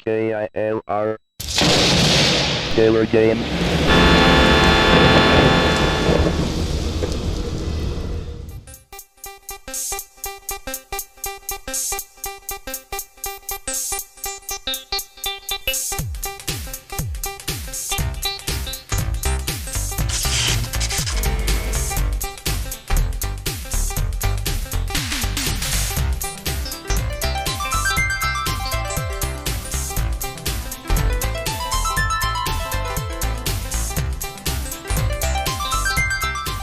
KILR Killer Game.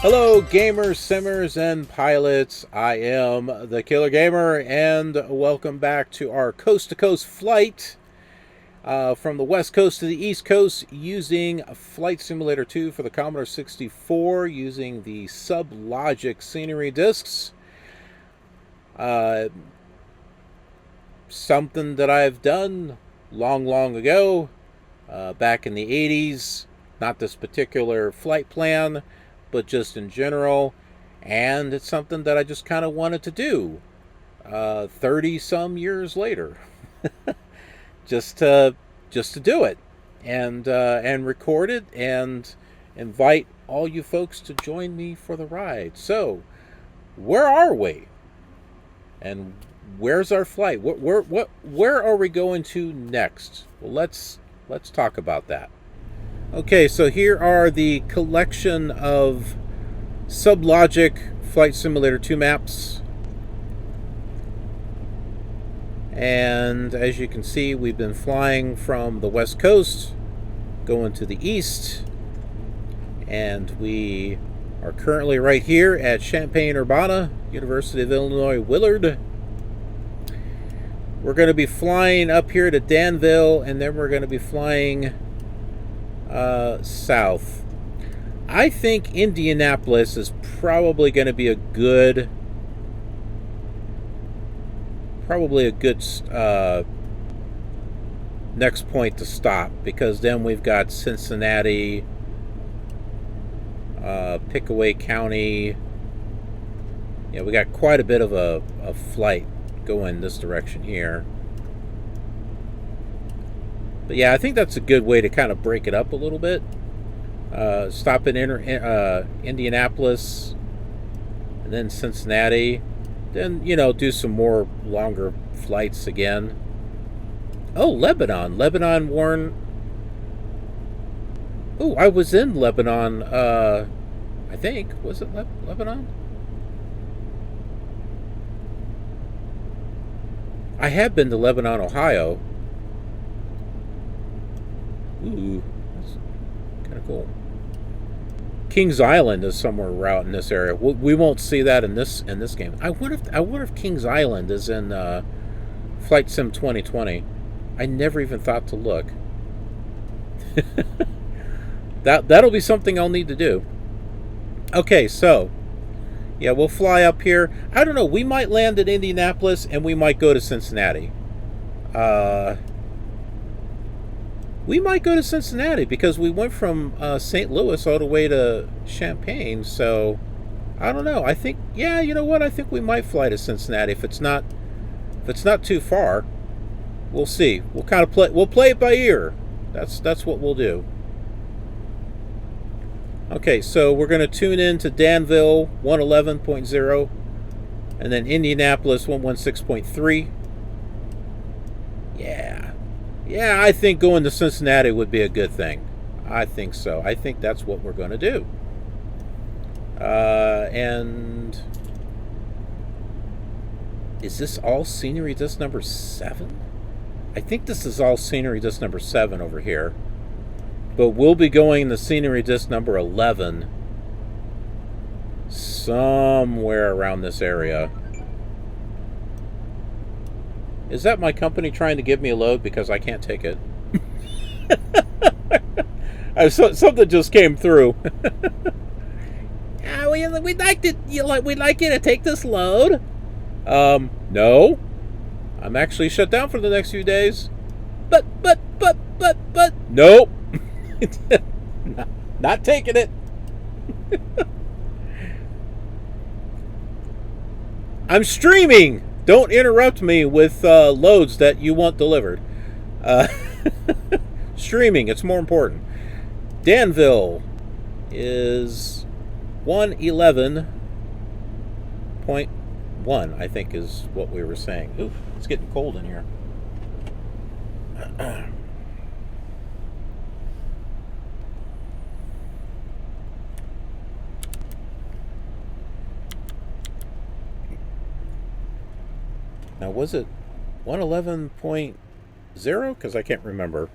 Hello gamers, simmers, and pilots. I am the Killer Gamer, and welcome back to our coast-to-coast flight from the west coast to the east coast using Flight Simulator 2 for the Commodore 64 using the SubLogic scenery discs. Something that I've done long ago, back in the 80s. Not this particular flight plan, but just in general, and it's something that I just kind of wanted to do 30 some years later. just to do it and record it and invite all you folks to join me for the ride. So where are we, and where's our flight? Where are we going to next? Well, let's talk about that. Okay, so here are the collection of SubLogic Flight Simulator 2 maps. And as you can see, we've been flying from the west coast, going to the east. And we are currently right here at Champaign-Urbana, University of Illinois, Willard. We're going to be flying up here to Danville, and then we're going to be flying south. I think Indianapolis is probably going to be a good next point to stop, because then we've got Cincinnati, Pickaway County. Yeah, we got quite a bit of a flight going this direction here. But yeah, I think that's a good way to kind of break it up a little bit. Stop in Indianapolis, and then Cincinnati. Then, do some more longer flights again. Oh, Lebanon. Lebanon, Warren. Oh, I was in Lebanon, I think. Was it Lebanon? I have been to Lebanon, Ohio. Ooh, that's kind of cool. Kings Island is somewhere out in this area. We won't see that in this game. I wonder if Kings Island is in Flight Sim 2020. I never even thought to look. That'll be something I'll need to do. Okay, so yeah, we'll fly up here. I don't know. We might land at Indianapolis, and we might go to Cincinnati. We might go to Cincinnati, because we went from St. Louis all the way to Champaign. So I don't know. I think, yeah, you know what? I think we might fly to Cincinnati if it's not too far. We'll see. We'll kind of play it by ear. That's what we'll do. Okay, so we're going to tune in to Danville 111.0, and then Indianapolis 116.3. Yeah, I think going to Cincinnati would be a good thing. I think so. I think that's what we're going to do. And is this all scenery disc number 7? I think this is all scenery disc number 7 over here. But we'll be going to scenery disc number 11 somewhere around this area. Is that my company trying to give me a load because I can't take it? Something just came through. We'd like you to take this load. No. I'm actually shut down for the next few days. But nope. Not taking it. I'm streaming. Don't interrupt me with loads that you want delivered. Streaming, it's more important. Danville is 111.1, I think is what we were saying. Ooh, it's getting cold in here. Now, was it 111.0? Because I can't remember.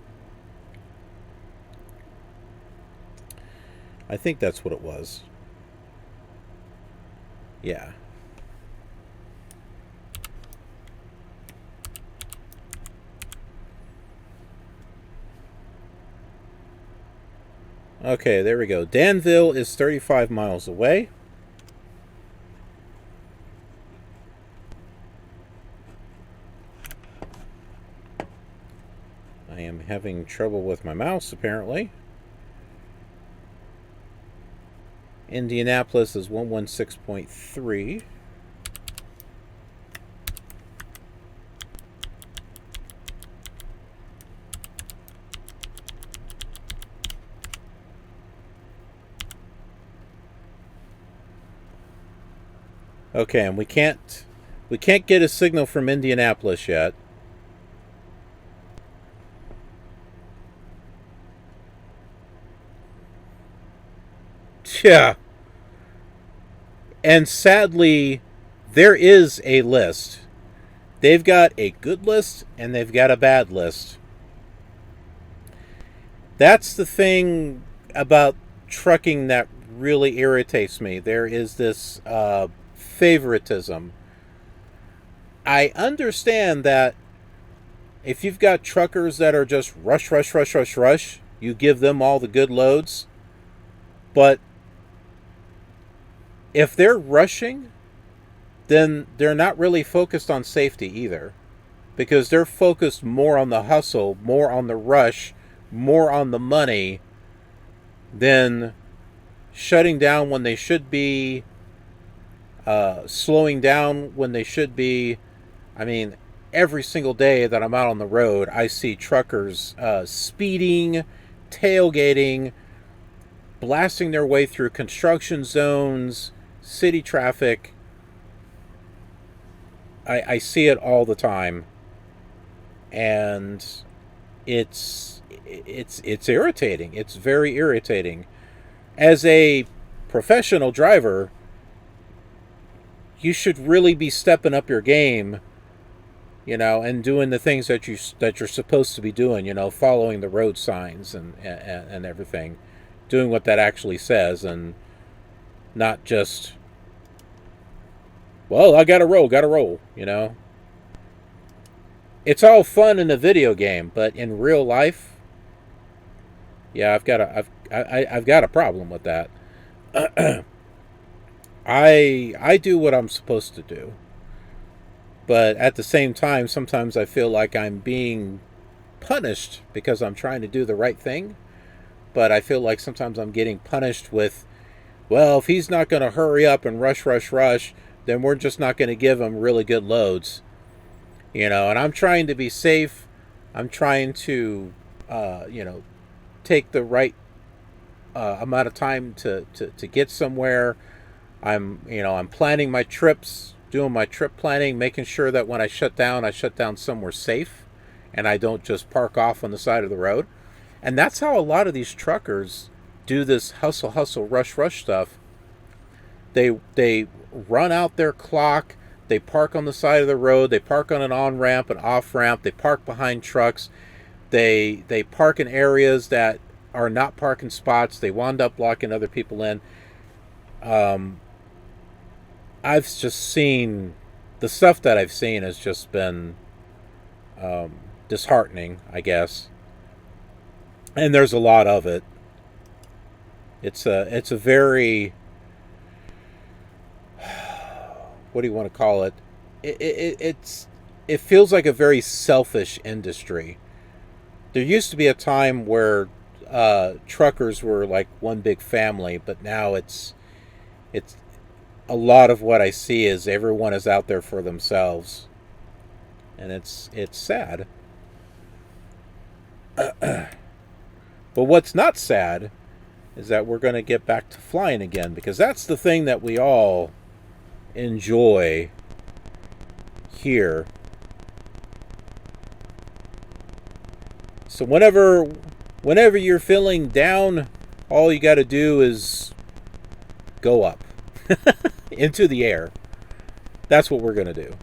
I think that's what it was. Yeah. Okay, there we go. Danville is 35 miles away. I am having trouble with my mouse, apparently. Indianapolis is 116.3. Okay, and we can't get a signal from Indianapolis yet. Yeah. And sadly, there is a list. They've got a good list and they've got a bad list. That's the thing about trucking that really irritates me. There is this favoritism. I understand that if you've got truckers that are just rush, you give them all the good loads. But if they're rushing, then they're not really focused on safety either. Because they're focused more on the hustle, more on the rush, more on the money than shutting down when they should be, slowing down when they should be. I mean, every single day that I'm out on the road, I see truckers speeding, tailgating, blasting their way through construction zones, city traffic. I see it all the time, and it's irritating. It's very irritating. As a professional driver, you should really be stepping up your game, and doing the things that you're supposed to be doing, following the road signs and everything, doing what that actually says, and not just, well, I gotta roll, It's all fun in a video game, but in real life, yeah, I've got a problem with that. I do what I'm supposed to do, but at the same time, sometimes I feel like I'm being punished because I'm trying to do the right thing. But I feel like sometimes I'm getting punished with, well, if he's not going to hurry up and rush, then we're just not going to give him really good loads. And I'm trying to be safe. I'm trying to, take the right amount of time to get somewhere. I'm planning my trips, doing my trip planning, making sure that when I shut down somewhere safe, and I don't just park off on the side of the road. And that's how a lot of these truckers do this hustle, rush stuff. They run out their clock. They park on the side of the road. They park on an on-ramp, an off-ramp. They park behind trucks. They park in areas that are not parking spots. They wind up blocking other people in. I've just seen, the stuff that I've seen has just been disheartening, I guess. And there's a lot of it. It's a very, what do you want to call it? It feels like a very selfish industry. There used to be a time where truckers were like one big family, but now it's a lot of what I see is everyone is out there for themselves, and it's sad. But what's not sad is that we're going to get back to flying again, because that's the thing that we all enjoy here. So whenever you're feeling down, all you got to do is go up into the air. That's what we're going to do.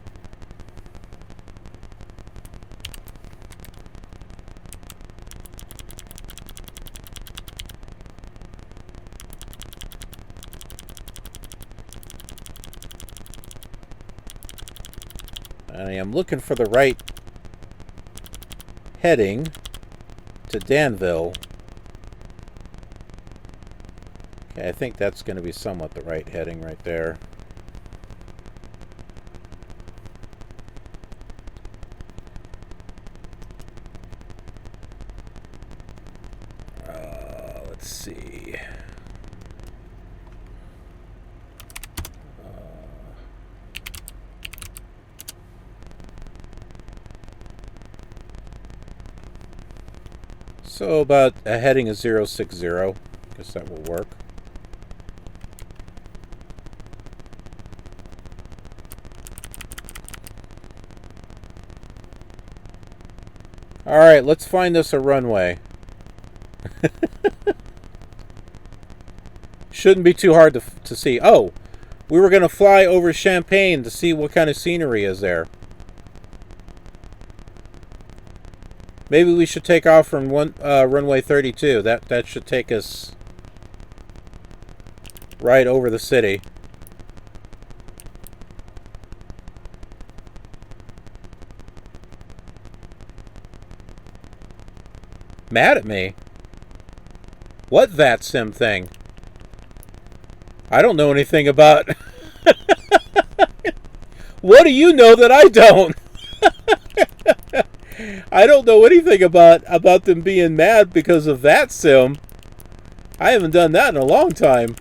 I am looking for the right heading to Danville. Okay, I think that's going to be somewhat the right heading right there. Let's see. So about a heading of 060. Guess that will work. All right, let's find us a runway. Shouldn't be too hard to see. Oh, we were going to fly over Champaign to see what kind of scenery is there. Maybe we should take off from runway 32. That should take us right over the city. Mad at me? What VATSIM thing? I don't know anything about... What do you know that I don't? I don't know anything about them being mad because of VATSIM. I haven't done that in a long time.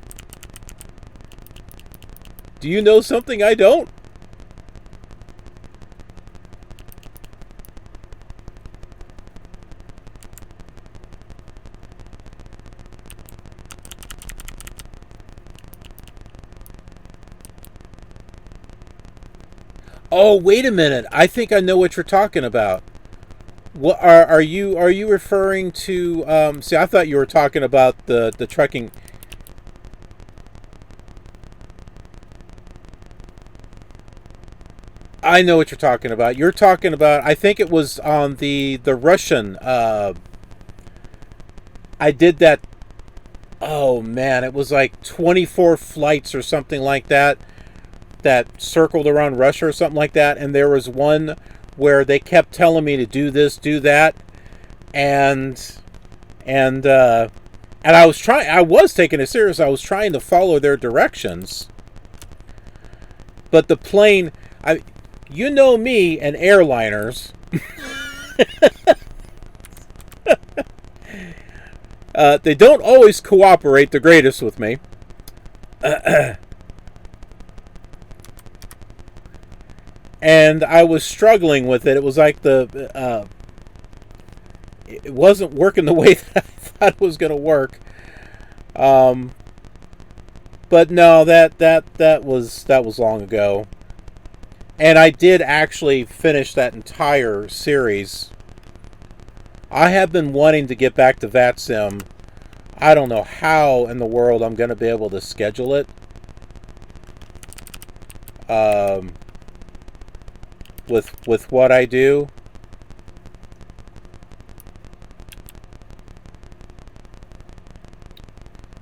Do you know something I don't? Oh, wait a minute. I think I know what you're talking about. What are you referring to? See, I thought you were talking about the trucking. I know what you're talking about. You're talking about. I think it was on the Russian. I did that. Oh man, it was like 24 flights or something like that. That circled around Russia or something like that, and there was one where they kept telling me to do this, do that, and I was taking it serious. I was trying to follow their directions, but the plane, you know me and airliners. They don't always cooperate the greatest with me. And I was struggling with it. It was like it wasn't working the way that I thought it was going to work. But no, that was long ago. And I did actually finish that entire series. I have been wanting to get back to VATSIM. I don't know how in the world I'm going to be able to schedule it. With what I do.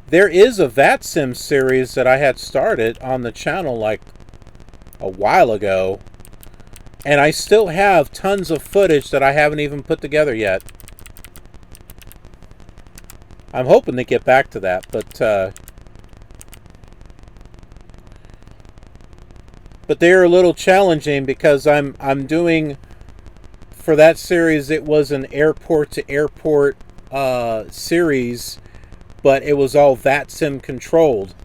There is a VATSIM series that I had started on the channel like a while ago, and I still have tons of footage that I haven't even put together yet. I'm hoping to get back to that, but they are a little challenging because I'm doing, for that series, it was an airport to airport series, but it was all VATSIM controlled.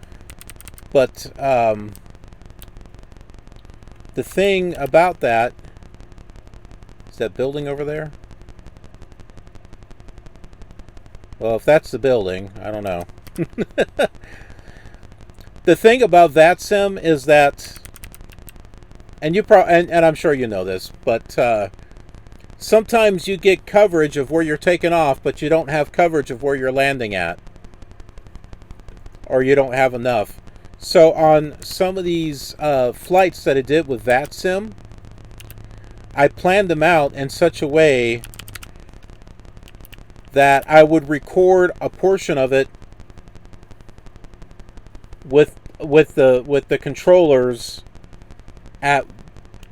But the thing about that is that building over there. Well, if that's the building, I don't know. The thing about VATSIM is that, and and I'm sure you know this, but sometimes you get coverage of where you're taking off, but you don't have coverage of where you're landing at, or you don't have enough. So on some of these flights that I did with VATSIM, I planned them out in such a way that I would record a portion of it with the controllers at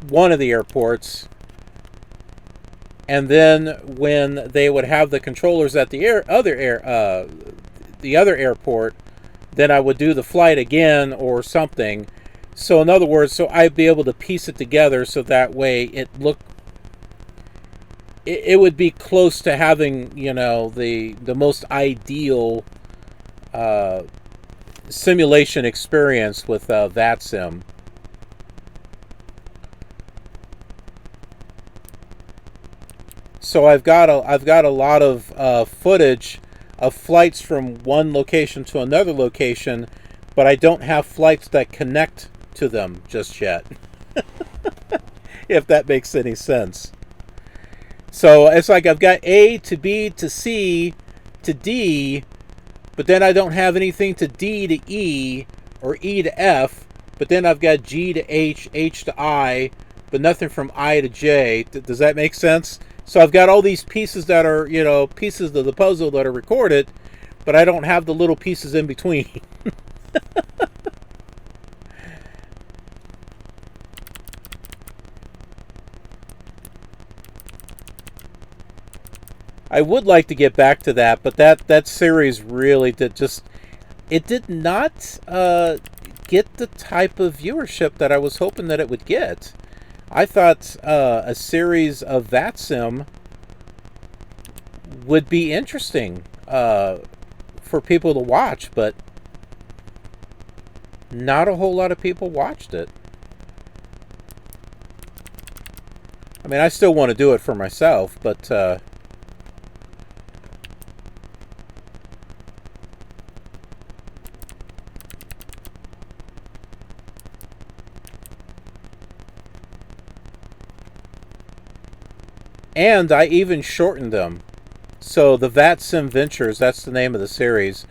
one of the airports, and then when they would have the controllers at the other airport, then I would do the flight again or something. So in other words, so I'd be able to piece it together so that way it would be close to having, you know, the most ideal simulation experience with VATSIM. So I've got a lot of footage of flights from one location to another location, but I don't have flights that connect to them just yet. If that makes any sense. So it's like I've got A to B to C to D, but then I don't have anything to D to E or E to F, but then I've got G to H, H to I, but nothing from I to J. Does that make sense? So I've got all these pieces that are, you know, pieces of the puzzle that are recorded, but I don't have the little pieces in between. I would like to get back to that, but that series really did not get the type of viewership that I was hoping that it would get. I thought a series of VATSIM would be interesting for people to watch, but not a whole lot of people watched it. I mean, I still want to do it for myself, but and I even shortened them. So the VATSIM Ventures, that's the name of the series,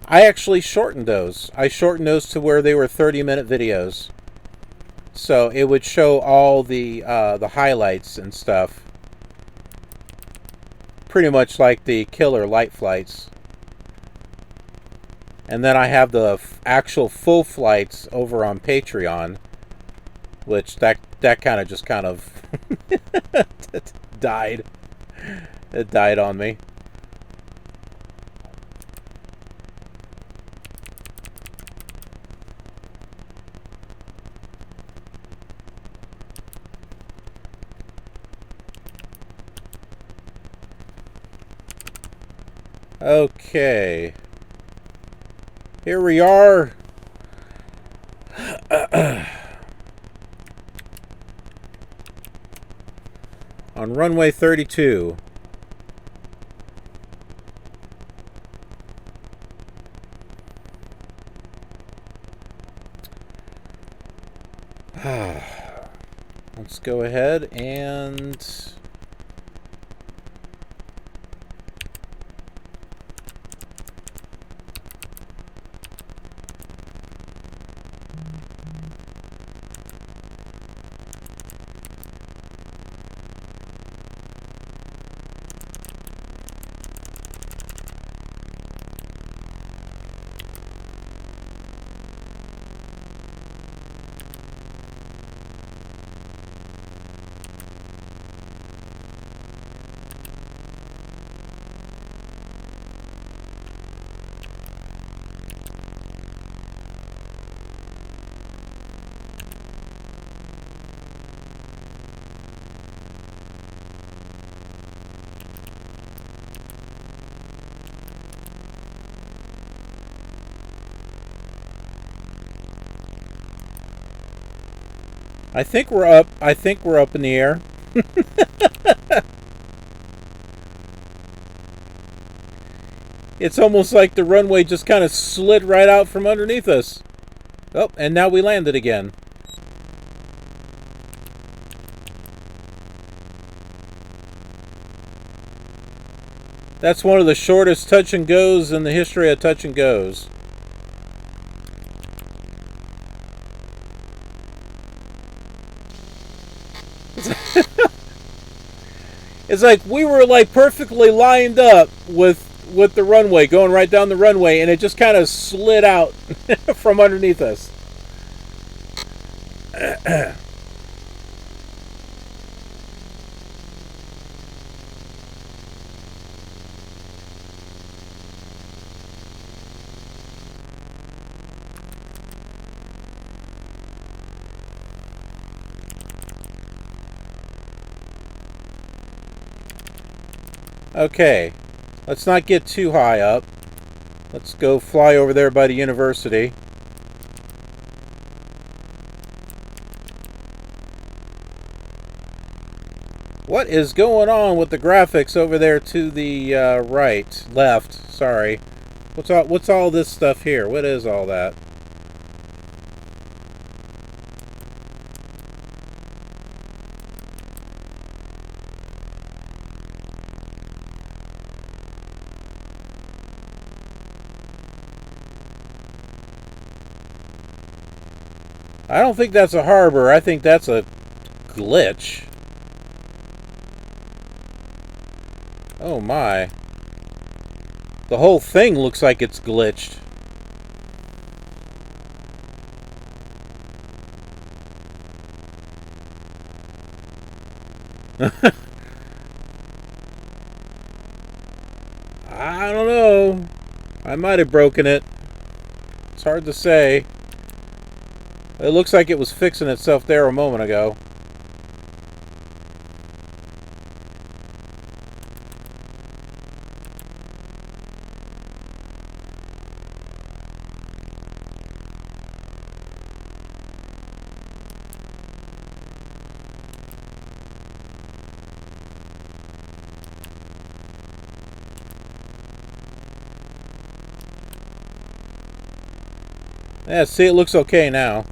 I actually shortened those. I shortened those to where they were 30-minute videos. So it would show all the highlights and stuff. Pretty much like the KILR light flights. And then I have the actual full flights over on Patreon, which that kind of died. It died on me. Okay. Here we are. On runway 32. Let's go ahead and I think we're up. I think we're up in the air. It's almost like the runway just kind of slid right out from underneath us. Oh, and now we landed again. That's one of the shortest touch and goes in the history of touch and goes. It's like we were like perfectly lined up with the runway, going right down the runway, and it just kind of slid out from underneath us. Okay, let's not get too high up. Let's go fly over there by the university. What is going on with the graphics over there to the left? Sorry. What's all this stuff here? What is all that? I don't think that's a harbor. I think that's a glitch. Oh my. The whole thing looks like it's glitched. I don't know. I might have broken it. It's hard to say. It looks like it was fixing itself there a moment ago. Yeah, see, it looks okay now.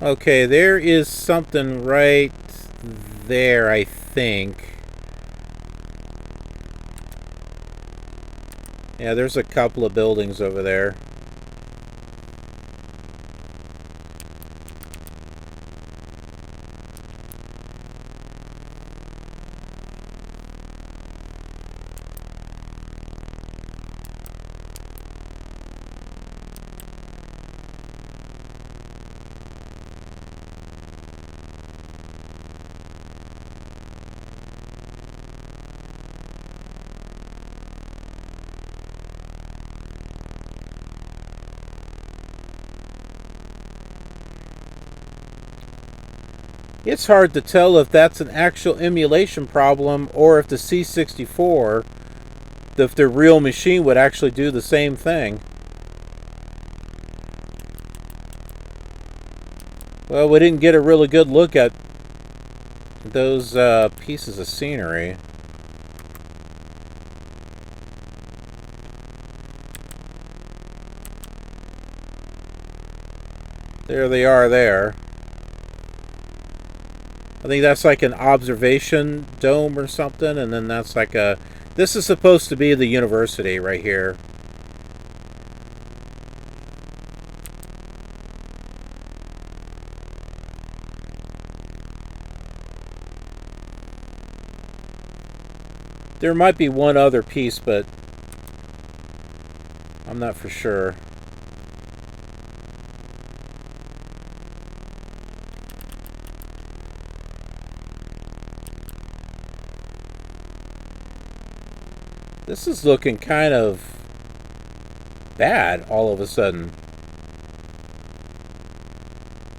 Okay, there is something right there, I think. Yeah, there's a couple of buildings over there. It's hard to tell if that's an actual emulation problem or if the C64, if the real machine would actually do the same thing. Well, we didn't get a really good look at those pieces of scenery. There they are there. I think that's like an observation dome or something, and then that's like a... This is supposed to be the university right here. There might be one other piece, but I'm not for sure. This is looking kind of bad all of a sudden.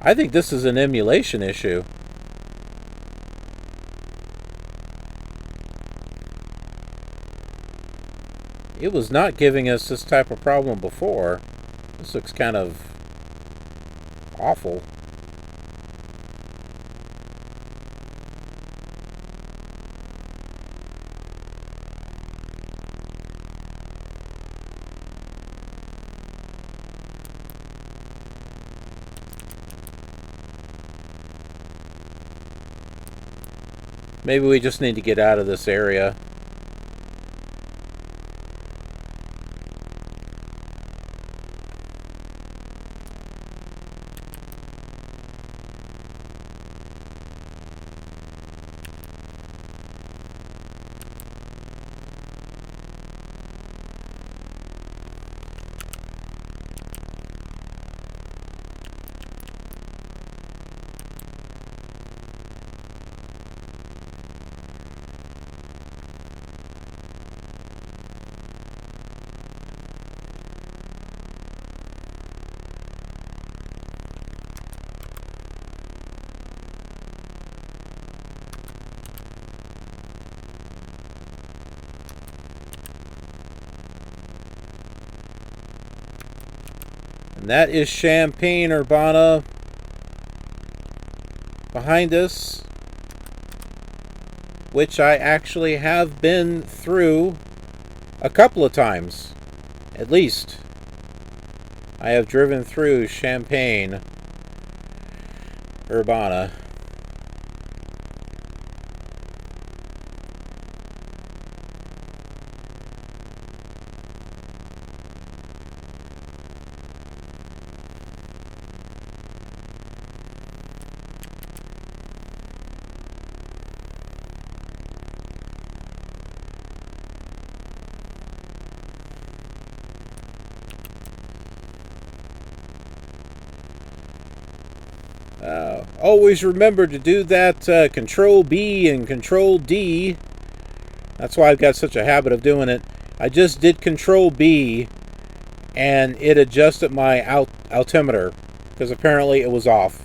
I think this is an emulation issue. It was not giving us this type of problem before. This looks kind of awful. Maybe we just need to get out of this area. And that is Champaign-Urbana behind us, which I actually have been through a couple of times, at least. I have driven through Champaign-Urbana. Always remember to do that Control B and Control D. That's why I've got such a habit of doing it. I just did Control B and it adjusted my altimeter because apparently it was off.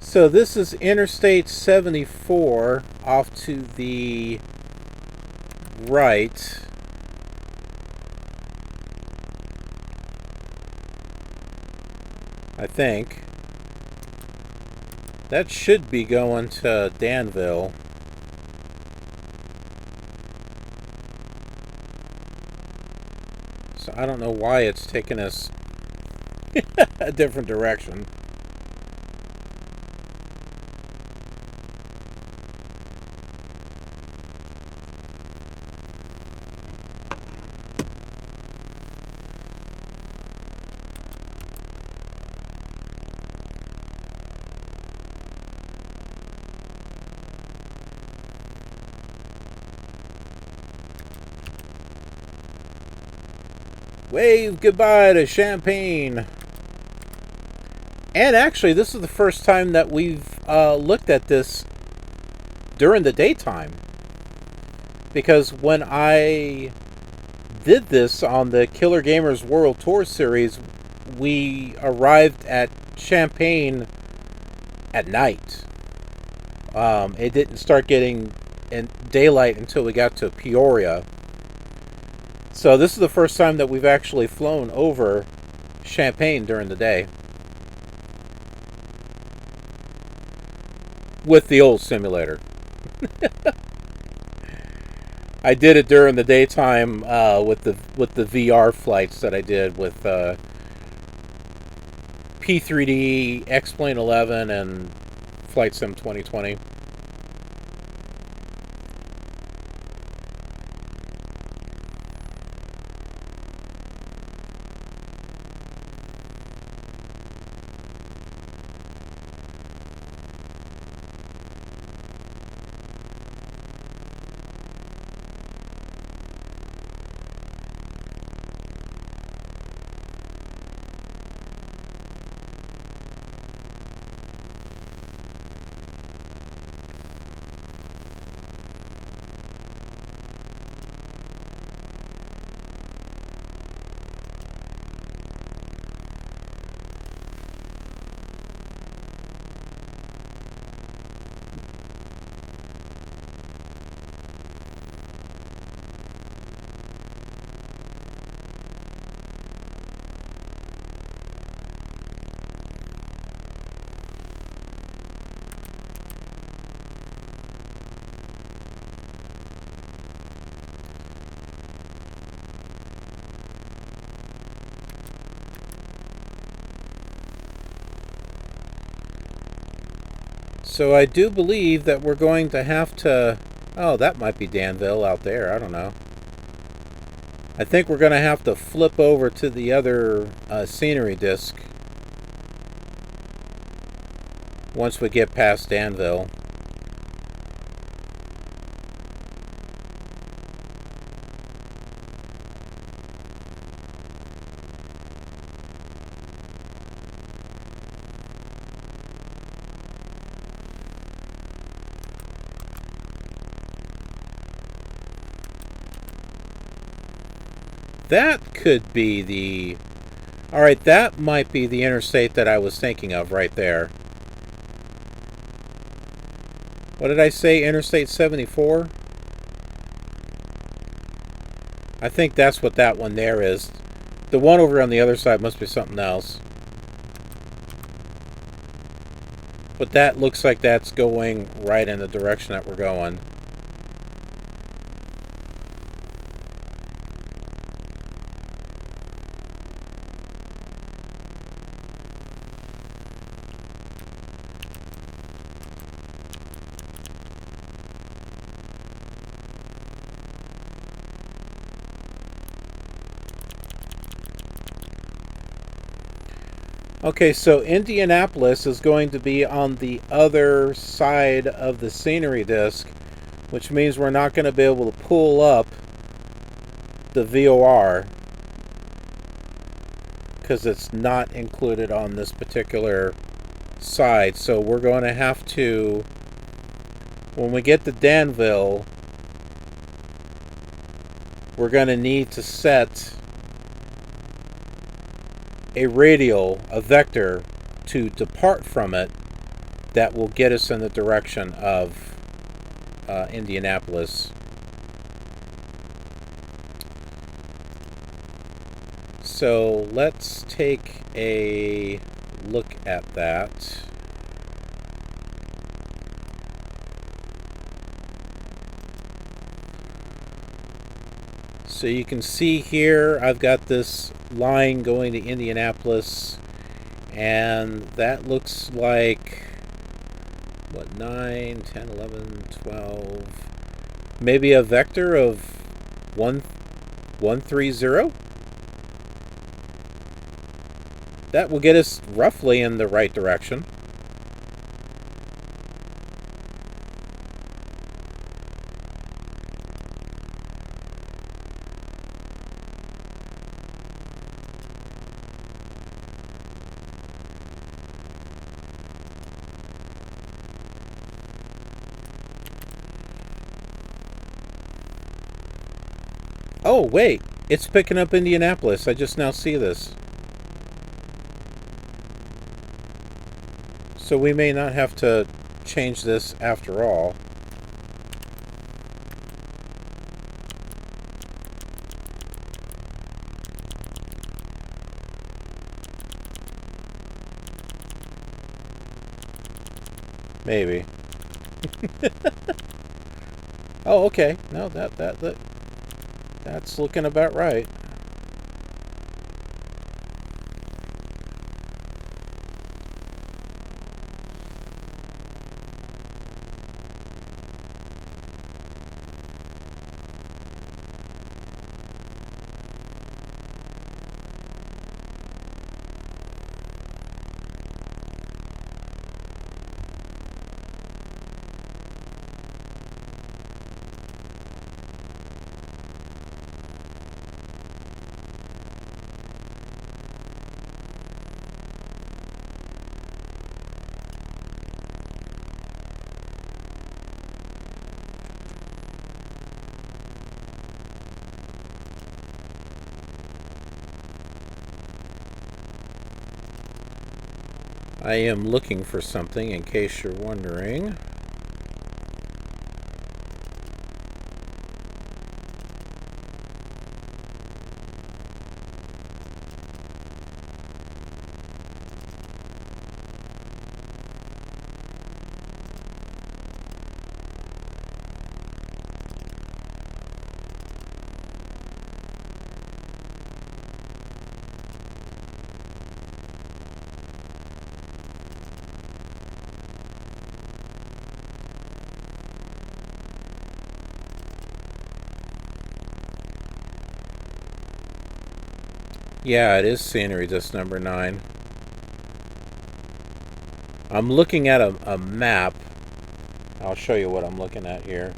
So this is Interstate 74 off to the right. I think. That should be going to Danville. So I don't know why it's taking us a different direction. Wave goodbye to Champaign. And actually, this is the first time that we've looked at this during the daytime. Because when I did this on the Killer Gamers World Tour series, we arrived at Champaign at night. It didn't start getting in daylight until we got to Peoria. So this is the first time that we've actually flown over Champaign during the day. With the old simulator. I did it during the daytime with the VR flights that I did with P3D, X-Plane 11, and Flight Sim 2020. So I do believe that we're going to have to... Oh, that might be Danville out there. I don't know. I think we're going to have to flip over to the other scenery disc once we get past Danville. That could be the... Alright, that might be the interstate that I was thinking of right there. What did I say? Interstate 74? I think that's what that one there is. The one over on the other side must be something else. But that looks like that's going right in the direction that we're going. Okay, so Indianapolis is going to be on the other side of the scenery disc, which means we're not going to be able to pull up the VOR because it's not included on this particular side. So we're going to have to, when we get to Danville, we're going to need to set a radial, a vector, to depart from it that will get us in the direction of Indianapolis. So let's take a look at that. So you can see here I've got this line going to Indianapolis, and that looks like, what, 9, 10, 11, 12, maybe a vector of 130? That will get us roughly in the right direction. Oh, wait, it's picking up Indianapolis. I just now see this. So we may not have to change this after all. Maybe. Oh, okay. No, that's looking about right. I am looking for something in case you're wondering. Yeah, it is scenery disc number 9. I'm looking at a map. I'll show you what I'm looking at here.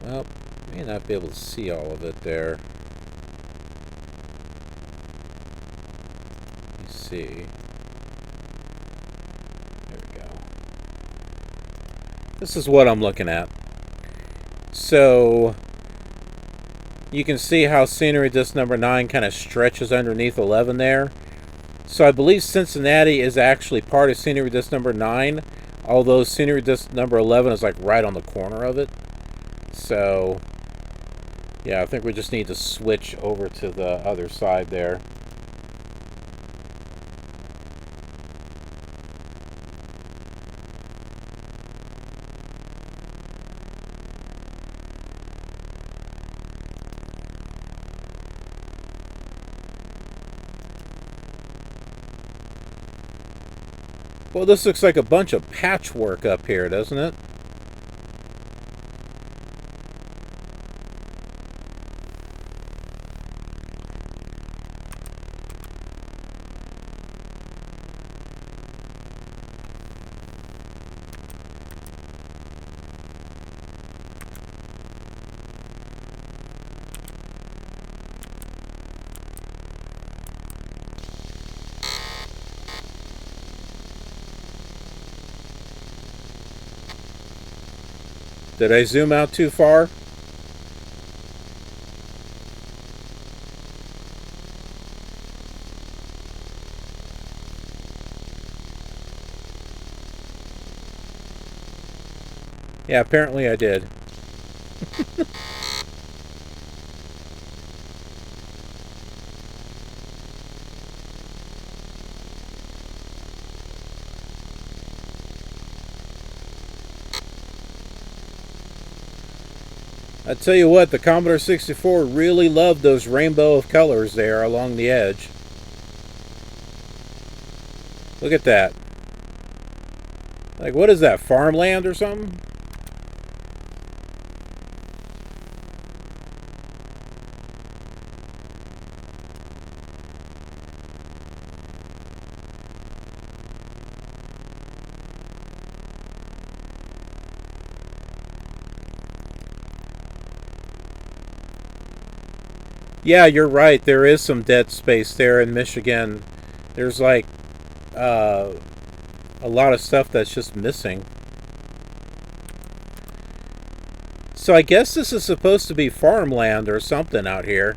Well, may not be able to see all of it there. Let me see. There we go. This is what I'm looking at. So you can see how scenery disc number 9 kind of stretches underneath 11 there. So I believe Cincinnati is actually part of scenery disc number 9, although scenery disc number 11 is like right on the corner of it. So yeah, I think we just need to switch over to the other side there. Well, this looks like a bunch of patchwork up here, doesn't it? Did I zoom out too far? Yeah, apparently I did. I tell you what, the Commodore 64 really loved those rainbow of colors there along the edge. Look at that. Like, what is that, farmland or something? Yeah, you're right. There is some dead space there in Michigan. There's like a lot of stuff that's just missing. So I guess this is supposed to be farmland or something out here.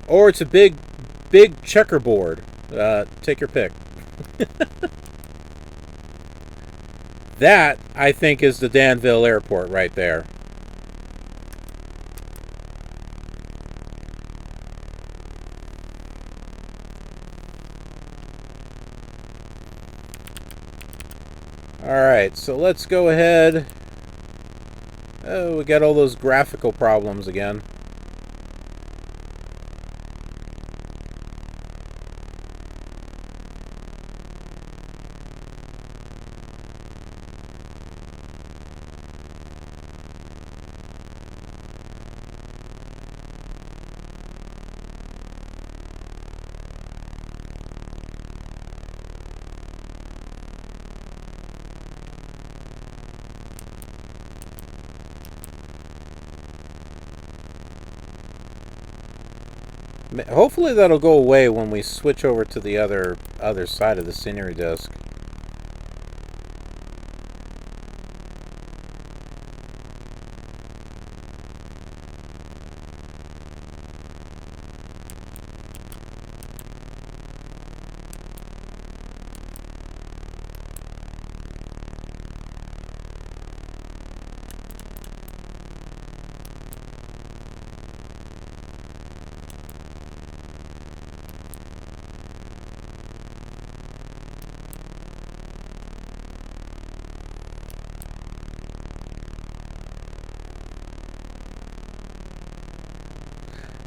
Or it's a big checkerboard. Take your pick. That, I think, is the Danville Airport right there. Alright, so let's go ahead. Oh, we got all those graphical problems again. Hopefully that'll go away when we switch over to the other side of the scenery disk.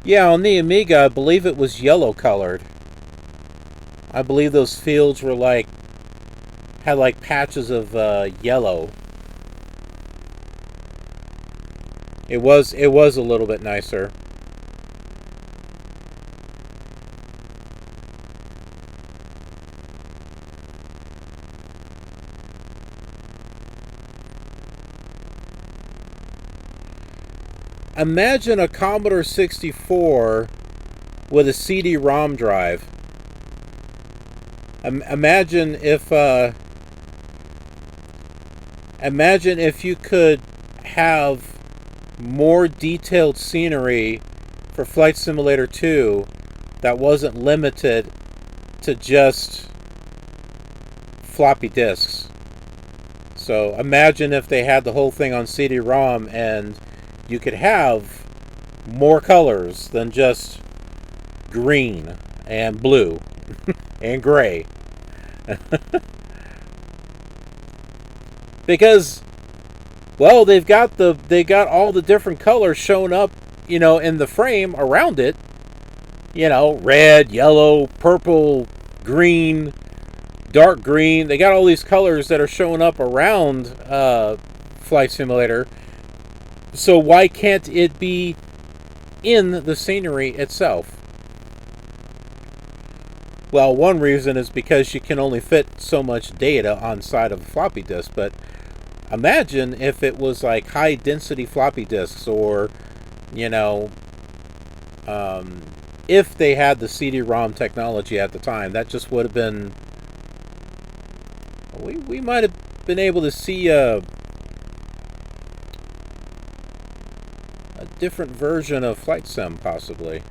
Yeah, on the Amiga, I believe it was yellow colored. I believe those fields were had like patches of yellow. It was a little bit nicer. Imagine a Commodore 64 with a CD-ROM drive. Imagine if you could have more detailed scenery for Flight Simulator 2 that wasn't limited to just floppy disks. So imagine if they had the whole thing on CD-ROM and you could have more colors than just green and blue and gray. Because, well, they got all the different colors shown up, in the frame around it. Red, yellow, purple, green, dark green. They got all these colors that are showing up around Flight Simulator. So why can't it be in the scenery itself? Well, one reason is because you can only fit so much data on side of a floppy disk, but imagine if it was like high density floppy disks, or if they had the CD-ROM technology at the time. That just would have been, we might have been able to see a different version of Flight Sim, possibly.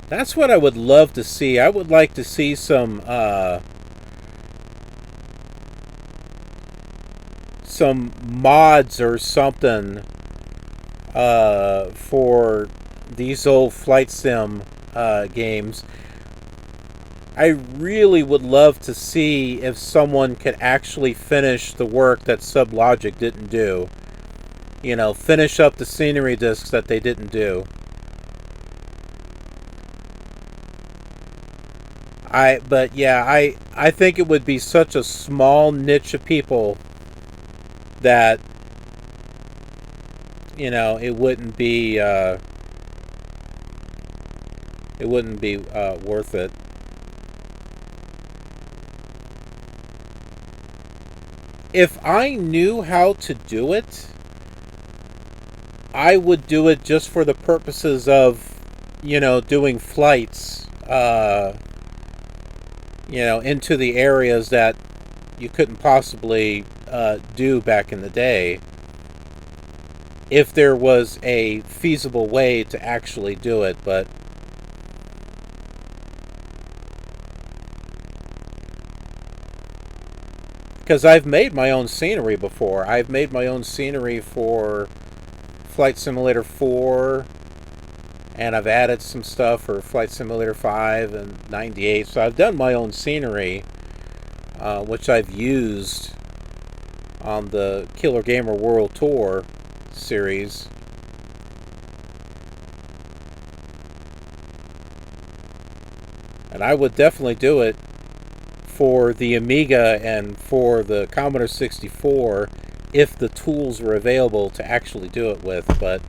That's what I would love to see. I would like to see some mods or something for these old Flight Sim games. I really would love to see if someone could actually finish the work that SubLogic didn't do. Finish up the scenery disks that they didn't do. I think it would be such a small niche of people that it wouldn't be worth it. If I knew how to do it, I would do it just for the purposes of doing flights into the areas that you couldn't possibly do back in the day, if there was a feasible way to actually do it. But because I've made my own scenery before. I've made my own scenery for Flight Simulator 4, and I've added some stuff for Flight Simulator 5 and 98. So I've done my own scenery, which I've used on the KILR Gamer World Tour series. And I would definitely do it for the Amiga and for the Commodore 64 if the tools were available to actually do it with, but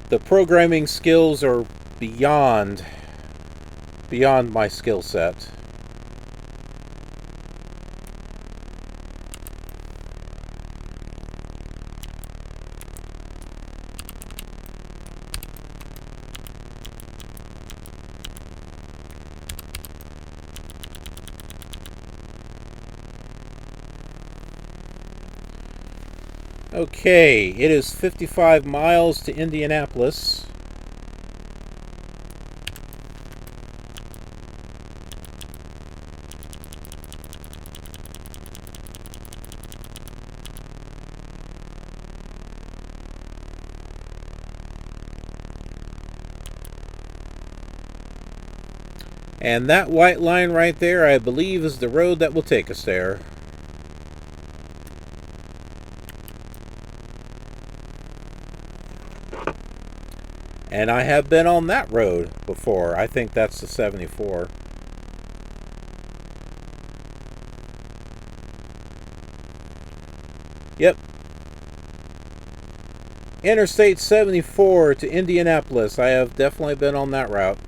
the programming skills are beyond my skill set. Okay, it is 55 miles to Indianapolis. And that white line right there, I believe, is the road that will take us there. And I have been on that road before. I think that's the 74. Yep. Interstate 74 to Indianapolis. I have definitely been on that route.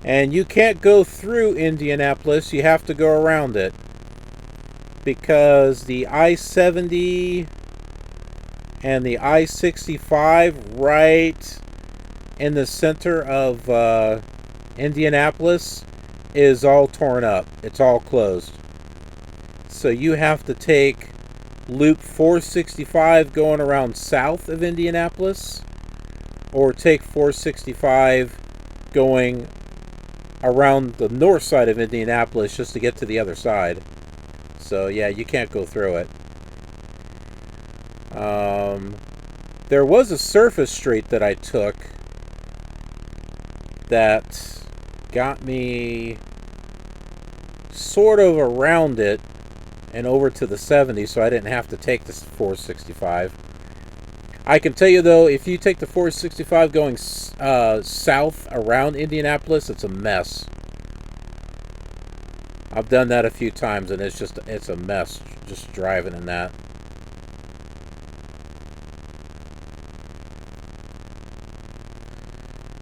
And you can't go through Indianapolis, you have to go around it. Because the I-70 and the I-65 right in the center of Indianapolis is all torn up. It's all closed. So you have to take Loop 465 going around south of Indianapolis, or take 465 going around the north side of Indianapolis just to get to the other side. So yeah, you can't go through it. There was a surface street that I took that got me sort of around it and over to the 70, so I didn't have to take this 465. I can tell you though, if you take the 465 going south around Indianapolis, it's a mess. I've done that a few times, and it's a mess just driving in that.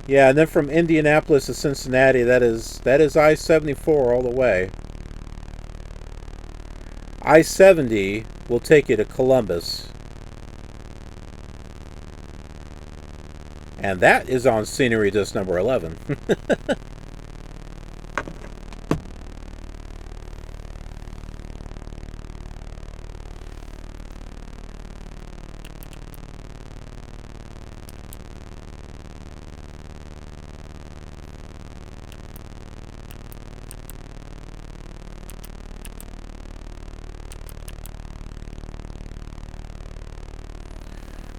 Yeah, and then from Indianapolis to Cincinnati, that is I-74 all the way. I-70 will take you to Columbus. And that is on scenery disc number 11.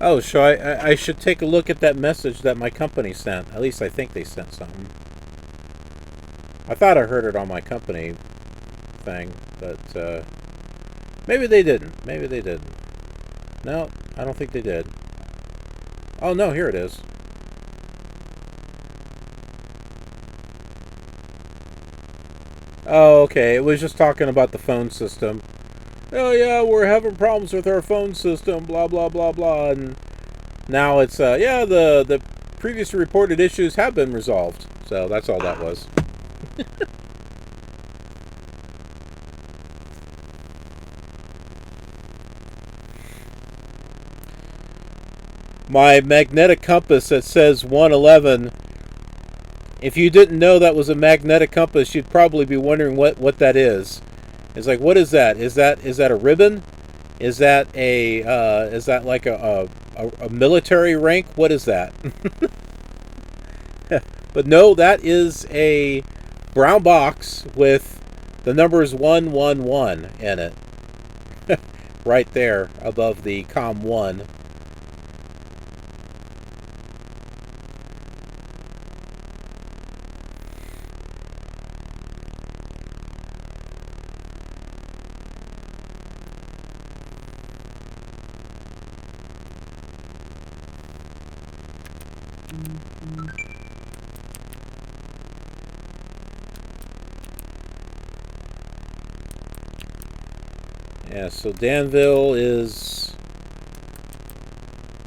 Oh, so I should take a look at that message that my company sent. At least I think they sent something. I thought I heard it on my company thing, but maybe they didn't. Maybe they didn't. No, I don't think they did. Oh, no, here it is. Oh, okay. It was just talking about the phone system. Oh yeah, we're having problems with our phone system, blah blah blah blah, and now it's yeah, the previously reported issues have been resolved. So that's all that was. My magnetic compass that says 111. If you didn't know that was a magnetic compass, you'd probably be wondering what that is. It's like, what is that? Is that a ribbon? Is that a is that like a a military rank. What is that? But no, that is a brown box with the numbers 111 in it. Right there above the COM1. Yeah, so Danville is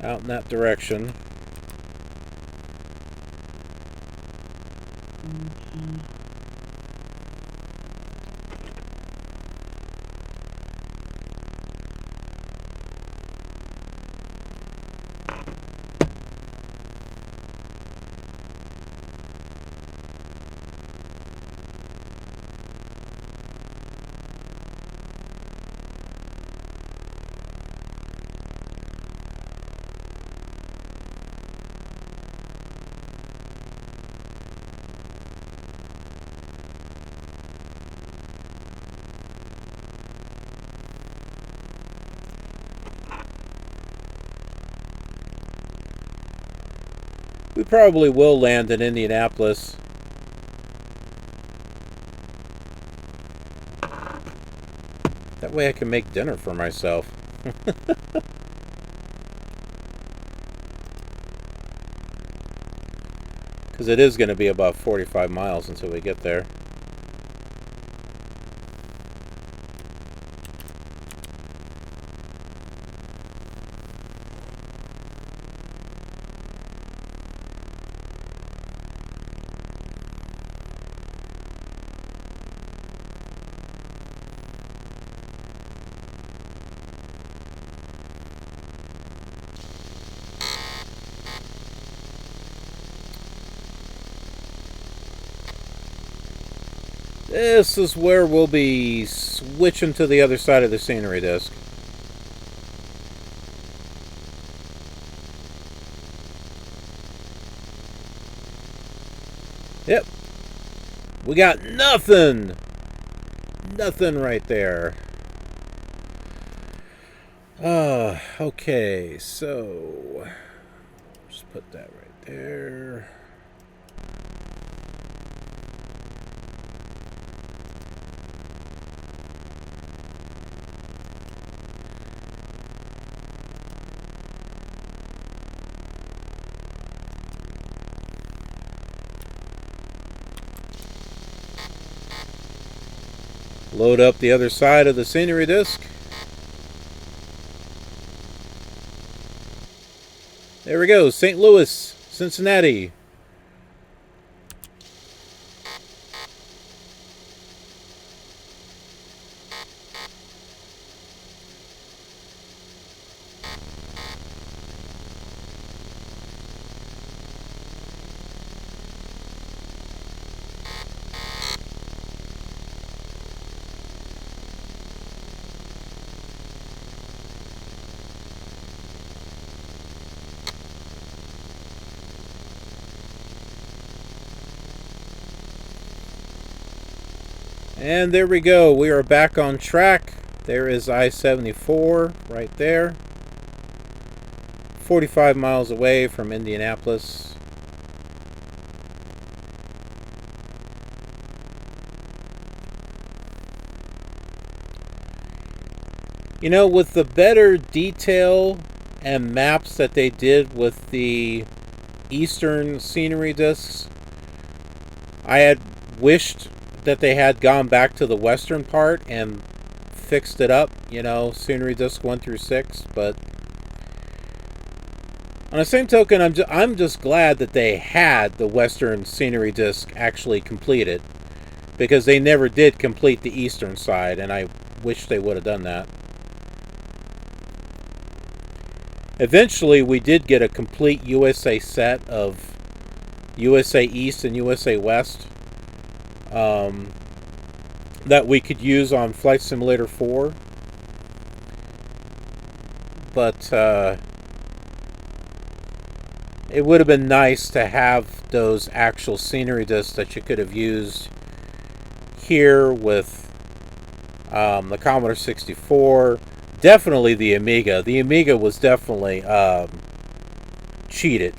out in that direction. We probably will land in Indianapolis. That way I can make dinner for myself. Because it is going to be about 45 miles until we get there. This is where we'll be switching to the other side of the scenery disc. Yep. We got nothing. Nothing right there. Okay, so just put that right there. Load up the other side of the scenery disc. There we go, St. Louis, Cincinnati. And there we go. We are back on track. There is I-74 right there. 45 miles away from Indianapolis. You know, with the better detail and maps that they did with the Eastern scenery discs, I had wished that they had gone back to the western part and fixed it up, you know, scenery disc 1 through 6. But on the same token, I'm just glad that they had the western scenery disc actually completed, because they never did complete the eastern side, and I wish they would have done that. Eventually, we did get a complete USA set of USA East and USA West that we could use on Flight Simulator 4. But it would have been nice to have those actual scenery discs that you could have used here with the Commodore 64. Definitely the Amiga. The Amiga was definitely cheated.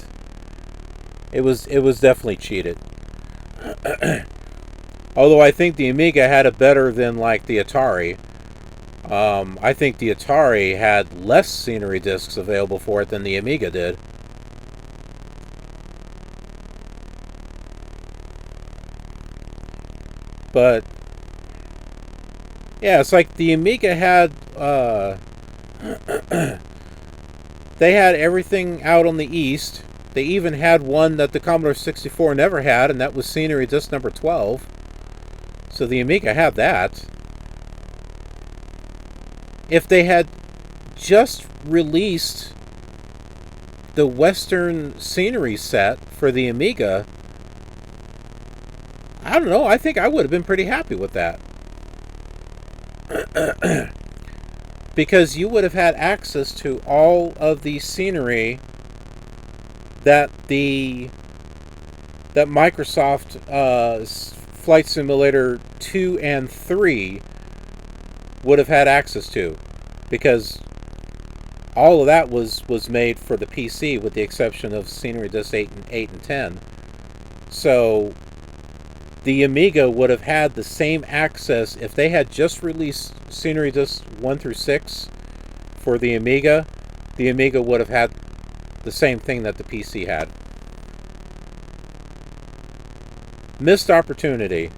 It was definitely cheated. Although I think the Amiga had it better than like the Atari. I think the Atari had less scenery discs available for it than the Amiga did. But yeah, it's like the Amiga had they had everything out on the East. They even had one that the Commodore 64 never had, and that was scenery disc number 12. So the Amiga had that. If they had just released the Western scenery set for the Amiga, I don't know, I think I would have been pretty happy with that. Because you would have had access to all of the scenery that Microsoft Flight Simulator 2 and 3 would have had access to, because all of that was made for the PC, with the exception of scenery disc 8 and 10. So the Amiga would have had the same access if they had just released scenery discs 1 through 6 for the Amiga. The Amiga would have had the same thing that the PC had. Missed opportunity.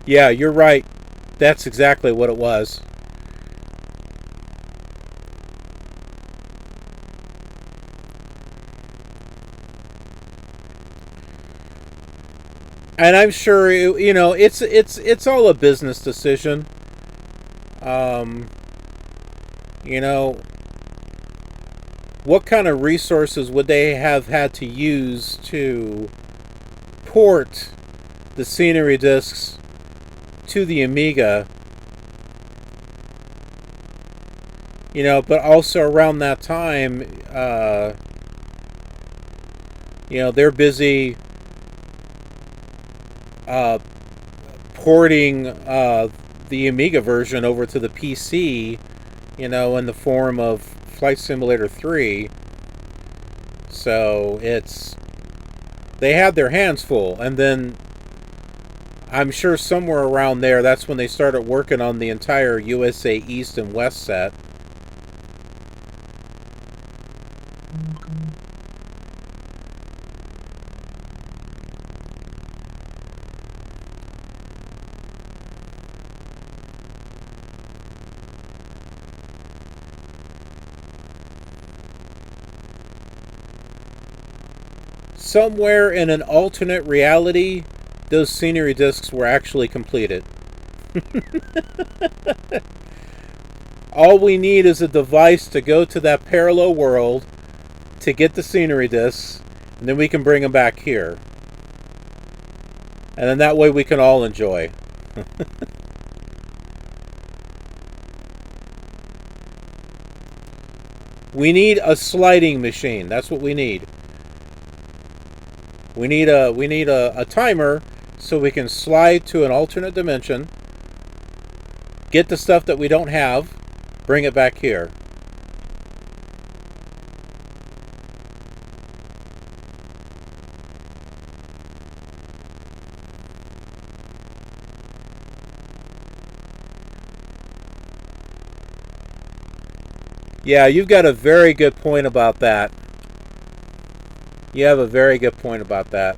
Yeah, you're right. That's exactly what it was. And I'm sure, you know, it's all a business decision. You know, what kind of resources would they have had to use to port the scenery discs to the Amiga? You know, but also around that time, you know, they're busy porting the Amiga version over to the PC, you know, in the form of Flight Simulator 3. So they had their hands full, and then I'm sure somewhere around there, that's when they started working on the entire USA East and West set. Somewhere in an alternate reality, those scenery discs were actually completed. All we need is a device to go to that parallel world to get the scenery discs, and then we can bring them back here. And then that way we can all enjoy. We need a sliding machine. That's what we need. We need a timer so we can slide to an alternate dimension, get the stuff that we don't have, bring it back here. Yeah, you've got a very good point about that. You have a very good point about that.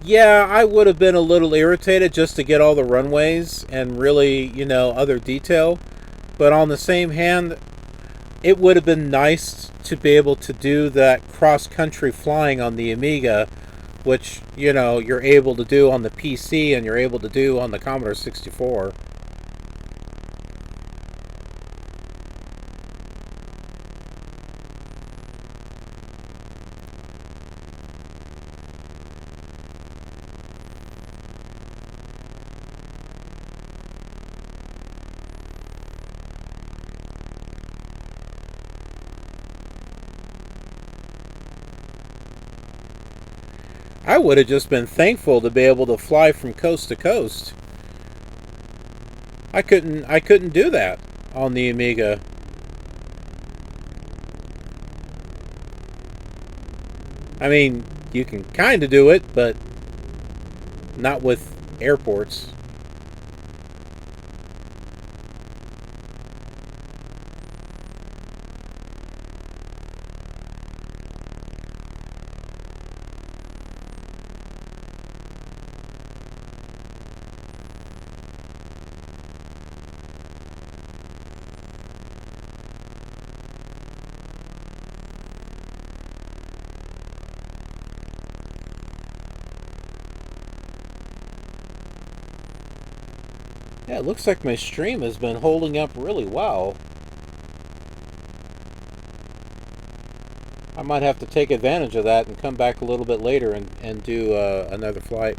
Yeah, I would have been a little irritated just to get all the runways and really, you know, other detail. But on the same hand, it would have been nice to be able to do that cross-country flying on the Amiga, which, you know, you're able to do on the PC and you're able to do on the Commodore 64. I would have just been thankful to be able to fly from coast to coast. I couldn't do that on the Amiga. I mean, you can kind of do it, but not with airports. Yeah, it looks like my stream has been holding up really well. I might have to take advantage of that and come back a little bit later and do another flight.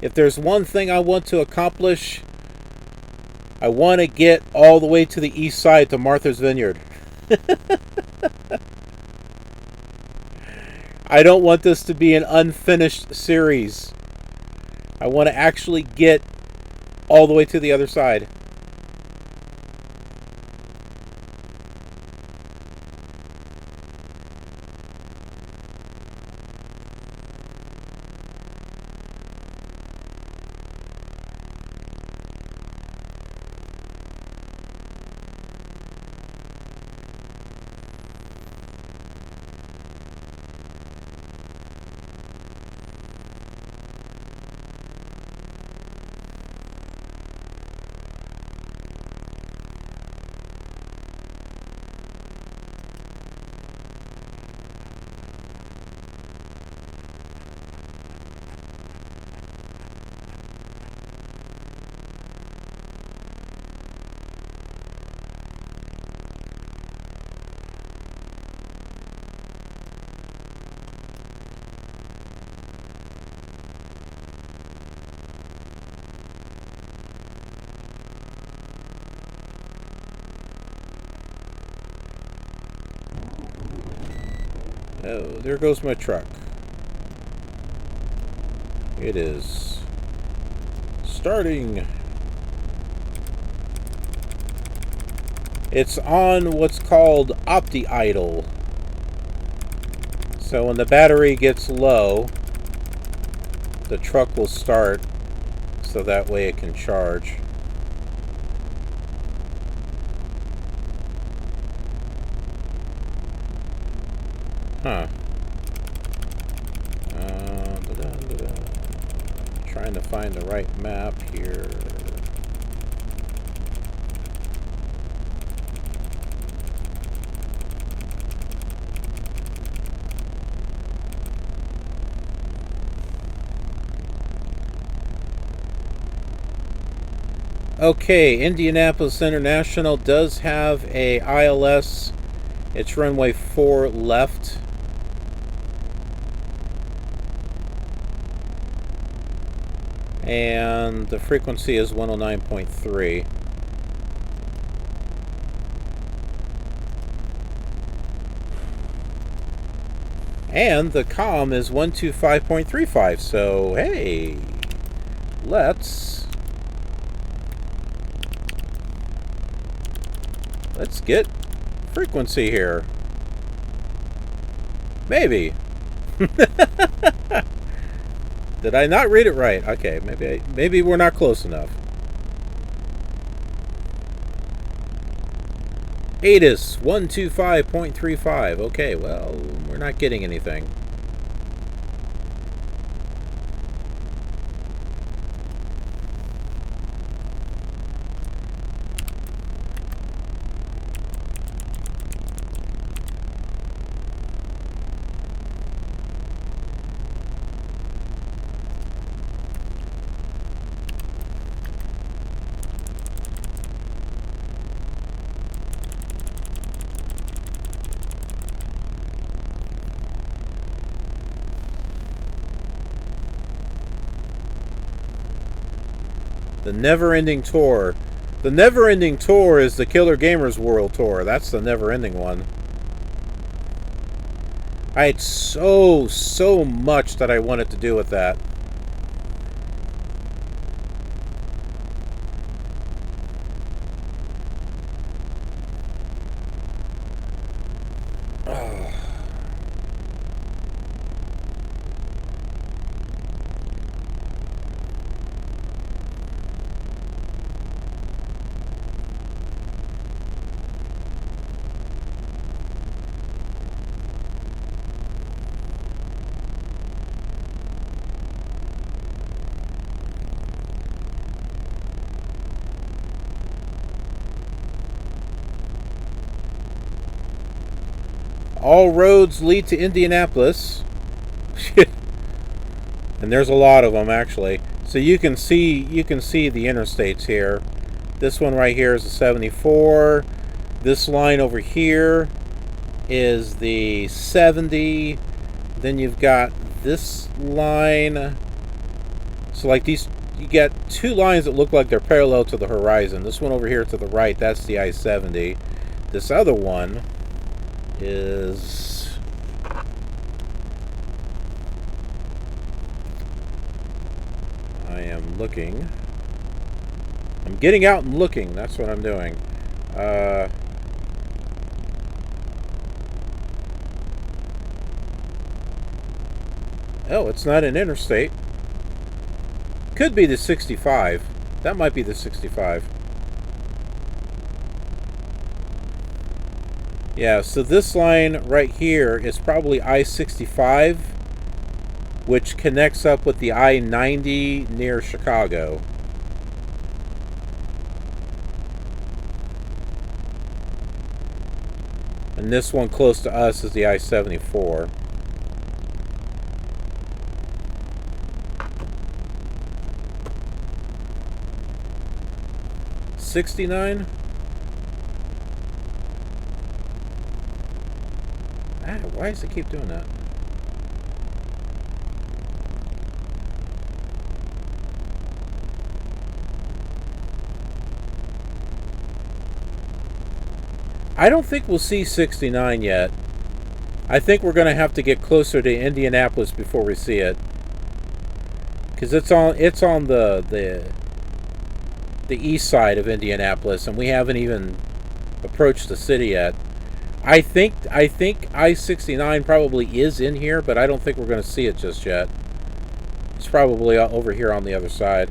If there's one thing I want to accomplish, I want to get all the way to the east side to Martha's Vineyard. I don't want this to be an unfinished series. I want to actually get all the way to the other side. Oh, there goes my truck. It is starting. It's on what's called opti-idle. So when the battery gets low, the truck will start, so that way it can charge. Huh. Trying to find the right map here. Okay, Indianapolis International does have a ILS. It's runway 4 left. And the frequency is 109.3. And the comm is 125.35. So, hey, let's get frequency here. Maybe. Did I not read it right? Okay, maybe we're not close enough. ATIS 125.35. Okay, well, we're not getting anything. The never-ending tour. The never-ending tour is the Killer Gamers World Tour. That's the never-ending one. I had so much that I wanted to do with that. All roads lead to Indianapolis. And there's a lot of them, actually. So you can see the interstates here. This one right here is the 74. This line over here is the 70. Then you've got this line. So like these, you get two lines that look like they're parallel to the horizon. This one over here to the right, that's the I-70. This other one is I am looking. I'm getting out and looking. That's what I'm doing. Oh, it's not an interstate. Could be the 65. That might be the 65. Yeah, so this line right here is probably I-65, which connects up with the I-90 near Chicago. And this one close to us is the I-74. '69? Why does it keep doing that? I don't think we'll see 69 yet. I think we're going to have to get closer to Indianapolis before we see it, because it's on the east side of Indianapolis, and we haven't even approached the city yet. I think I-69 probably is in here, but I don't think we're going to see it just yet. It's probably over here on the other side.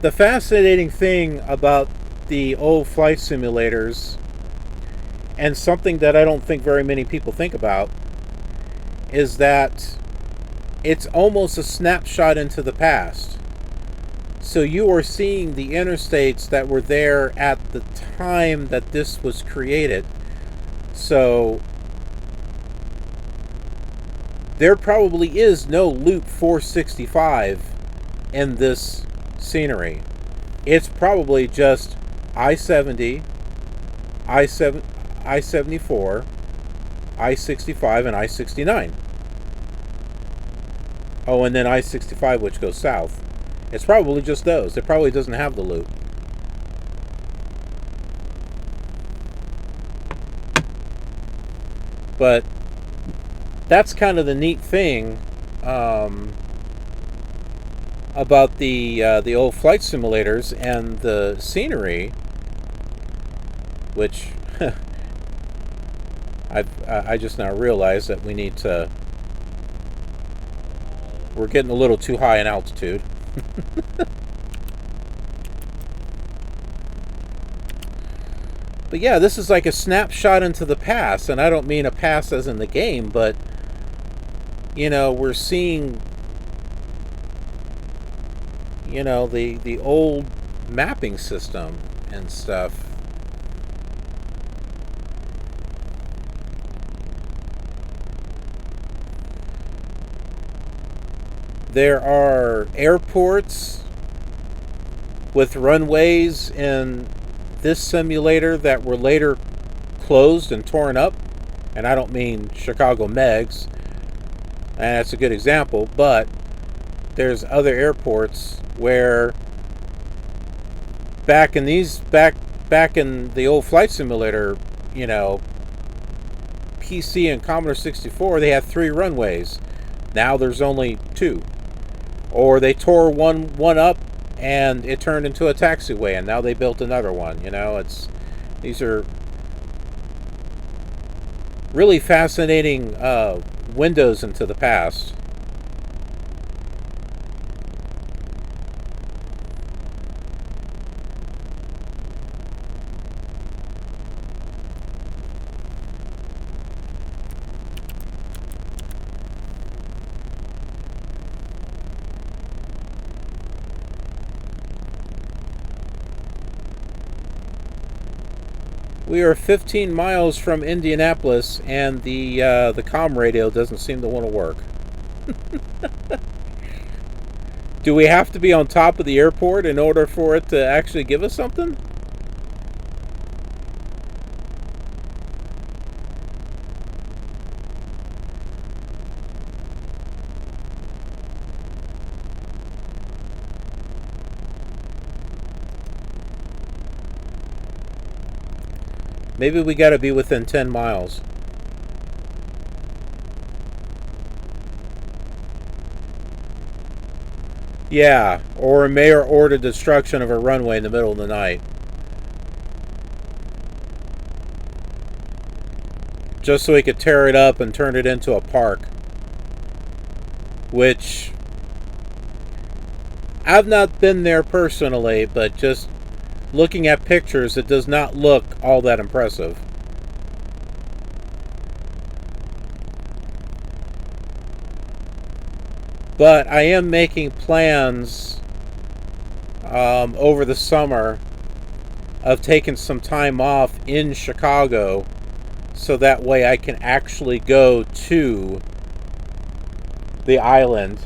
The fascinating thing about the old flight simulators, and something that I don't think very many people think about, is that it's almost a snapshot into the past. So you are seeing the interstates that were there at the time that this was created. So there probably is no Loop 465 in this scenery. It's probably just I-70, I-74, I-65, and I-69. Oh, and then I-65, which goes south. It's probably just those. It probably doesn't have the loop. But that's kind of the neat thing about the old flight simulators and the scenery, which I just now realized that we need to. We're getting a little too high in altitude. But yeah, this is like a snapshot into the past, and I don't mean a past as in the game, but you know, we're seeing, you know, the old mapping system and stuff. There are airports with runways in this simulator that were later closed and torn up. And I don't mean Chicago Megs, and that's a good example, but there's other airports where back in the old flight simulator, you know, PC and Commodore 64, they had 3 runways. Now there's only 2. Or they tore one up and it turned into a taxiway, and now they built another one. You know, these are really fascinating windows into the past. We are 15 miles from Indianapolis, and the comm radio doesn't seem to want to work. Do we have to be on top of the airport in order for it to actually give us something? Maybe we got to be within 10 miles. Yeah, or a mayor ordered destruction of a runway in the middle of the night. Just so he could tear it up and turn it into a park. Which, I've not been there personally, but just looking at pictures, it does not look all that impressive. But I am making plans over the summer of taking some time off in Chicago, so that way I can actually go to the island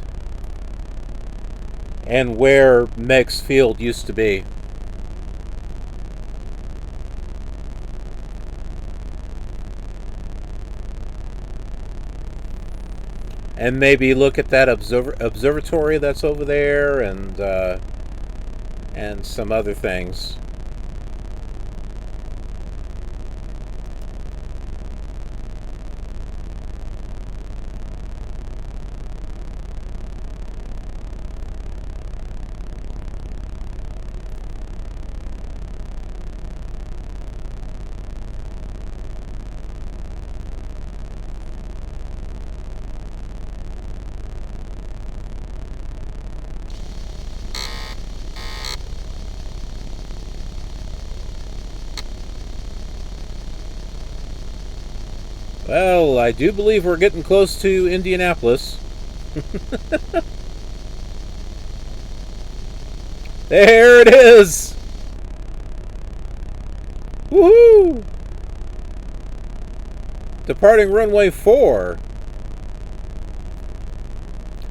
and where Meigs Field used to be. And maybe look at that observatory that's over there, and some other things. Well, I do believe we're getting close to Indianapolis. There it is! Woohoo! Departing runway 4.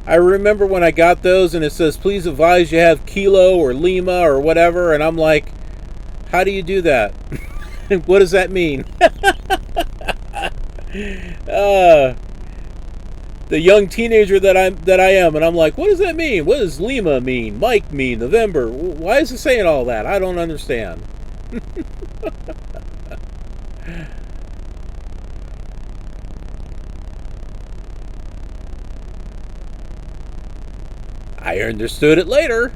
I remember when I got those and it says, please advise you have Kilo or Lima or whatever, and I'm like, how do you do that? What does that mean? The young teenager that I am, and I'm like, what does that mean? What does Lima mean? Mike mean? November? Why is it saying all that? I don't understand. I understood it later.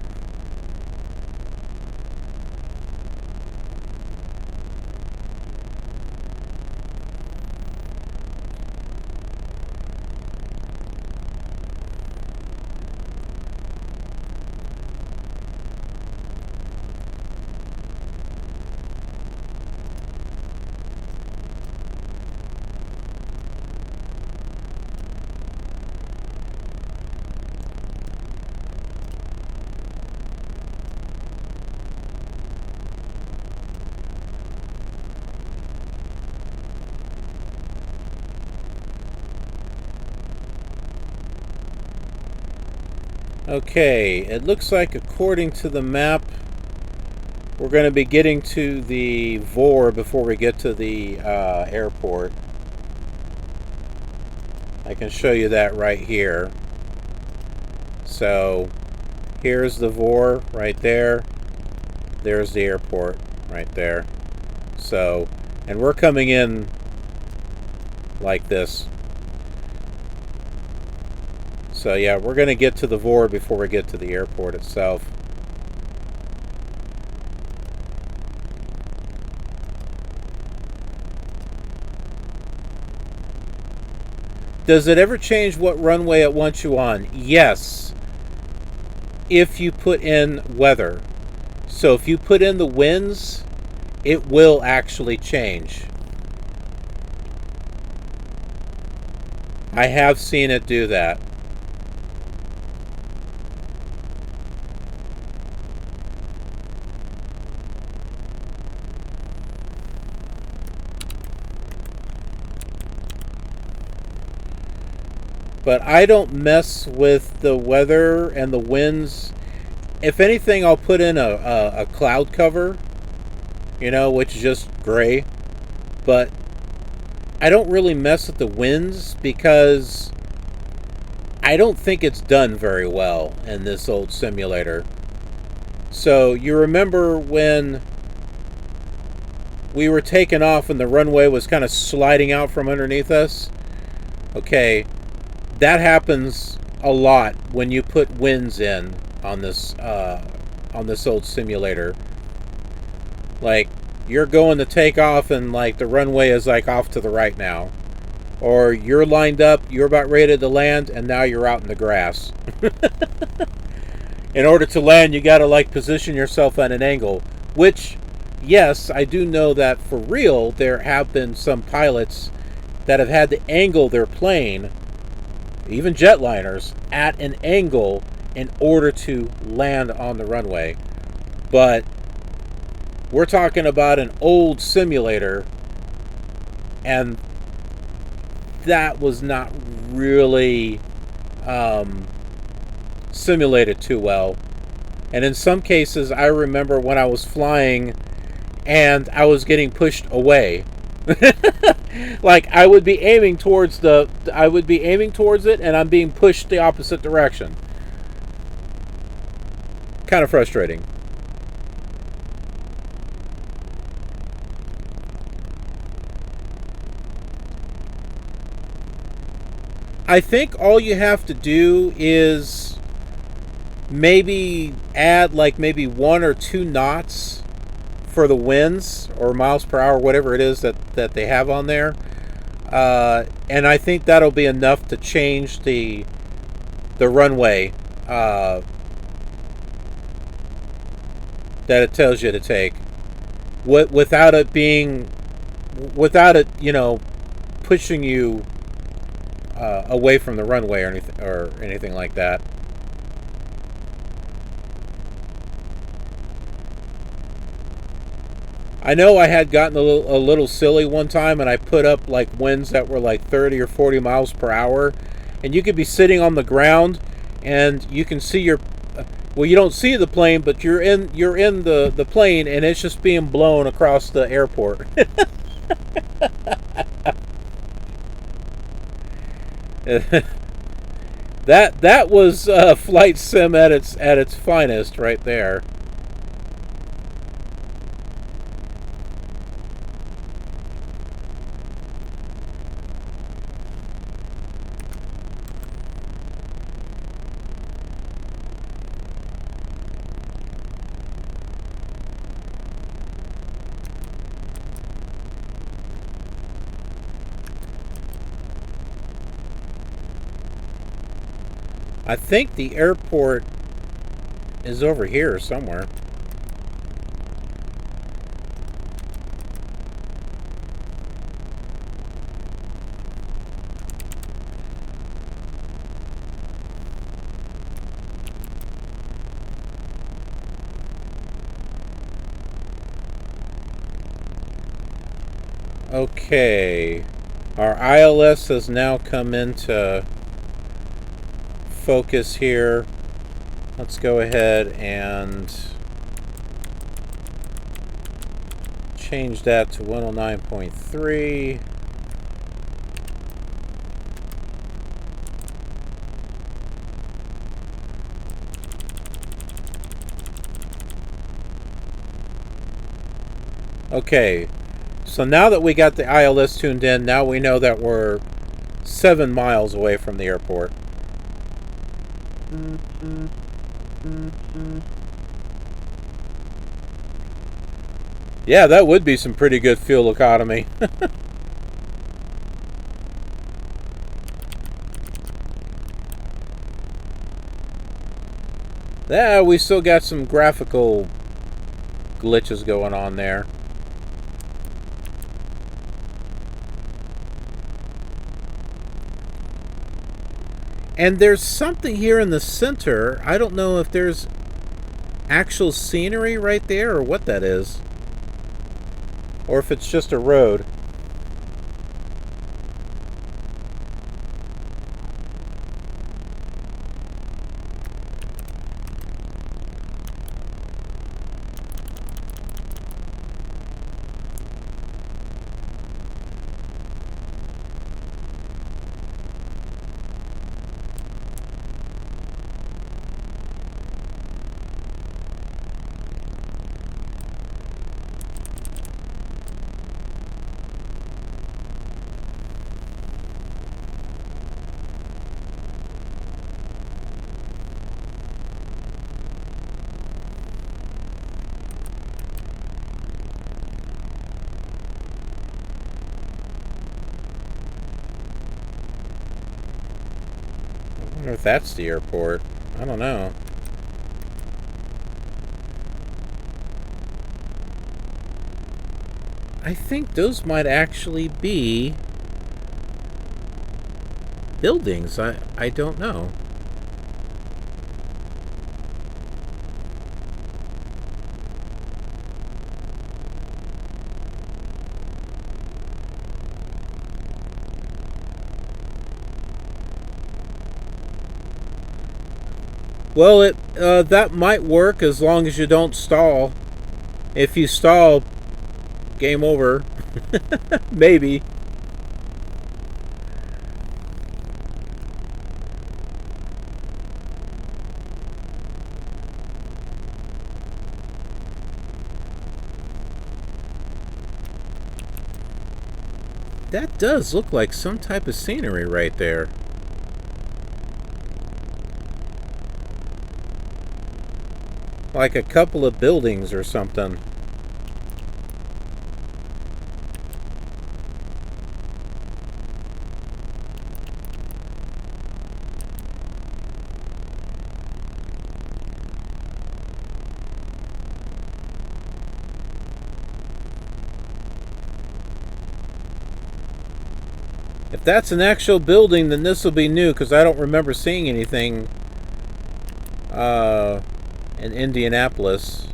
Okay, it looks like according to the map, we're going to be getting to the VOR before we get to the airport. I can show you that right here. So here's the VOR right there. There's the airport right there. So, and we're coming in like this. So yeah, we're going to get to the VOR before we get to the airport itself. Does it ever change what runway it wants you on? Yes. If you put in weather. So if you put in the winds, it will actually change. I have seen it do that. But I don't mess with the weather and the winds. If anything, I'll put in a cloud cover, you know, which is just gray. But I don't really mess with the winds because I don't think it's done very well in this old simulator. So you remember when we were taking off and the runway was kind of sliding out from underneath us? Okay, that happens a lot when you put winds in on this old simulator. Like, you're going to take off and like the runway is like off to the right now, or you're lined up, you're about ready to land, and now you're out in the grass. In order to land, you got to like position yourself at an angle, which, yes, I do know that for real there have been some pilots that have had to angle their plane, even jetliners, at an angle in order to land on the runway. But we're talking about an old simulator, and that was not really simulated too well. And in some cases, I remember when I was flying and I was getting pushed away. Like I would be aiming towards it, and I'm being pushed the opposite direction. Kind of frustrating. I think all you have to do is maybe add like maybe 1 or 2 knots for the winds, or miles per hour, whatever it is that they have on there, and I think that'll be enough to change the runway that it tells you to take, without it, you know, pushing you away from the runway or anything like that. I know I had gotten a little silly one time, and I put up like winds that were like 30 or 40 miles per hour, and you could be sitting on the ground and you can see your, well, you don't see the plane, but you're in the plane, and it's just being blown across the airport. that was flight sim at its finest right there. I think the airport is over here somewhere. Okay, our ILS has now come into focus here. Let's go ahead and change that to 109.3. Okay, so now that we got the ILS tuned in, now we know that we're 7 miles away from the airport. Yeah, that would be some pretty good fuel economy. Yeah, we still got some graphical glitches going on there. And there's something here in the center. I don't know if there's actual scenery right there or what that is. Or if it's just a road. I wonder if that's the airport. I don't know. I think those might actually be buildings. I don't know. Well, that might work as long as you don't stall. If you stall, game over. Maybe. That does look like some type of scenery right there. Like a couple of buildings or something. If that's an actual building, then this will be new, because I don't remember seeing anything in Indianapolis.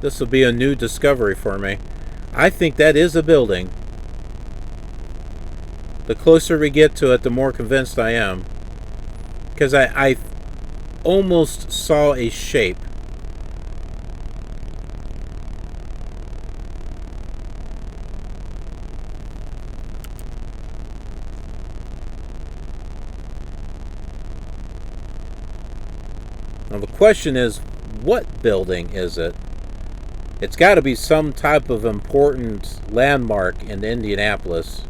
This will be a new discovery for me. I think that is a building. The closer we get to it, the more convinced I am. Because I almost saw a shape. Now the question is, what building is it? It's got to be some type of important landmark in Indianapolis.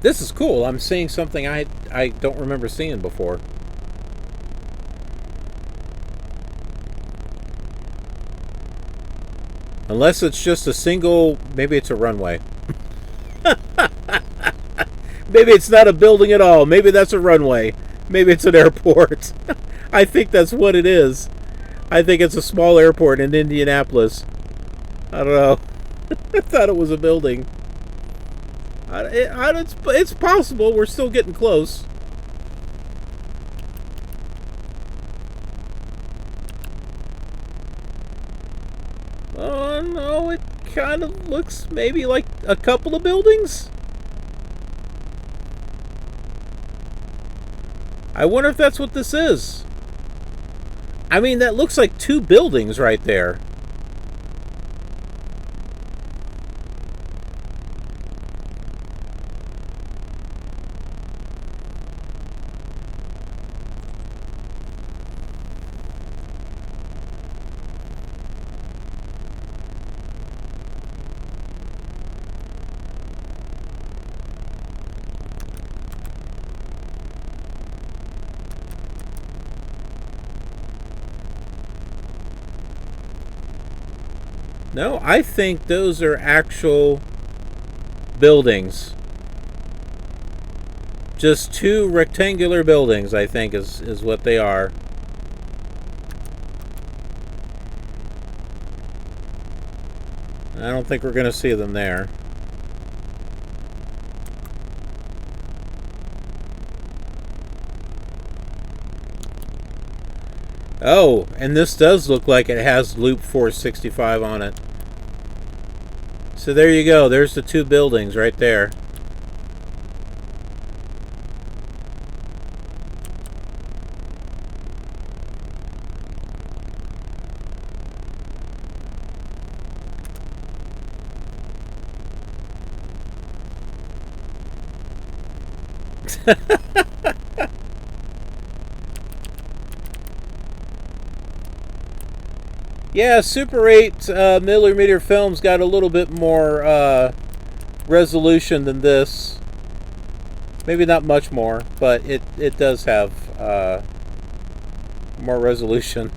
This is cool. I'm seeing something I don't remember seeing before. Unless it's just a single, maybe it's a runway. Maybe it's not a building at all. Maybe that's a runway. Maybe it's an airport. I think that's what it is. I think it's a small airport in Indianapolis. I don't know. I thought it was a building. It's possible. We're still getting close. Oh, no. It kind of looks maybe like a couple of buildings. I wonder if that's what this is. I mean, that looks like 2 buildings right there. No, I think those are actual buildings. Just 2 rectangular buildings, I think, is what they are. I don't think we're going to see them there. Oh, and this does look like it has Loop 465 on it. So there you go. There's the 2 buildings right there. Yeah, Super 8 millimeter film's got a little bit more resolution than this. Maybe not much more, but it does have more resolution.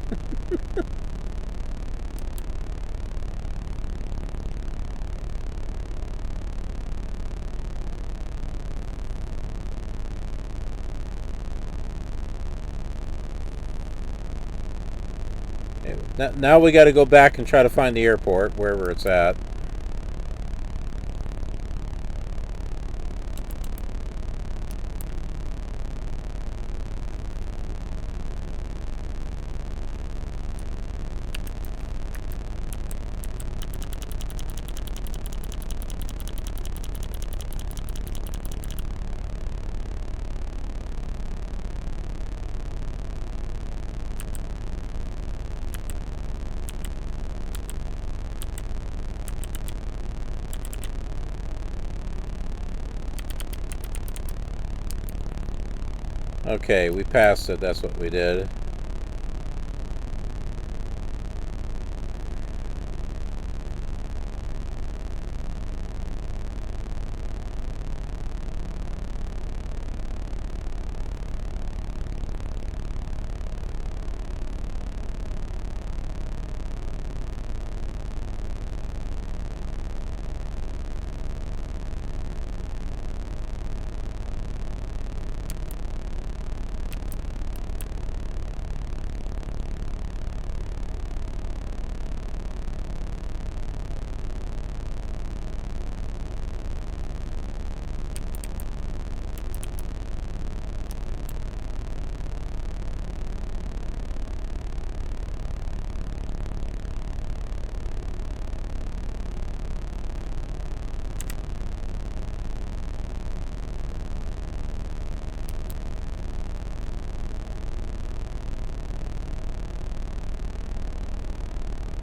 Now we got to go back and try to find the airport, wherever it's at. Okay, we passed it. That's what we did.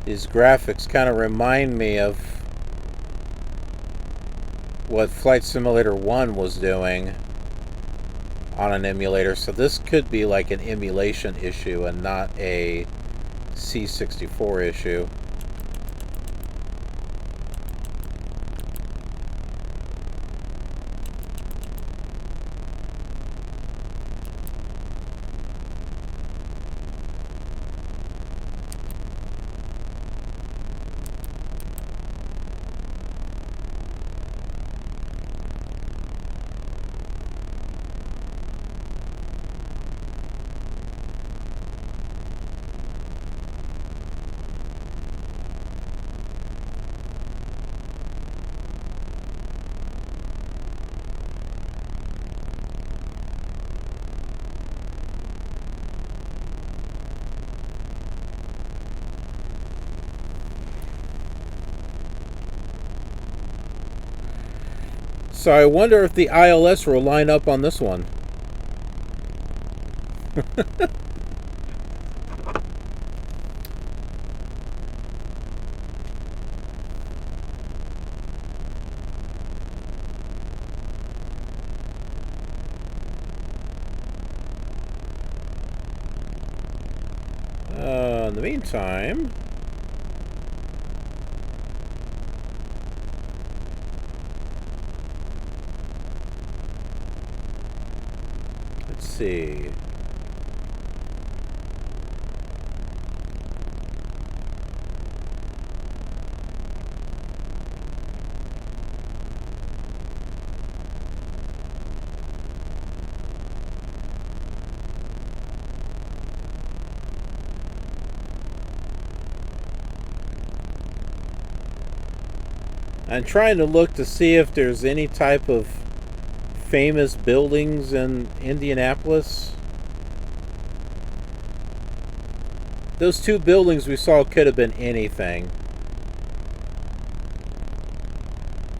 These graphics kind of remind me of what Flight Simulator 1 was doing on an emulator, so this could be like an emulation issue and not a C64 issue. So I wonder if the ILS will line up on this one. In the meantime, let's see. I'm trying to look to see if there's any type of famous buildings in Indianapolis. Those two buildings we saw could have been anything.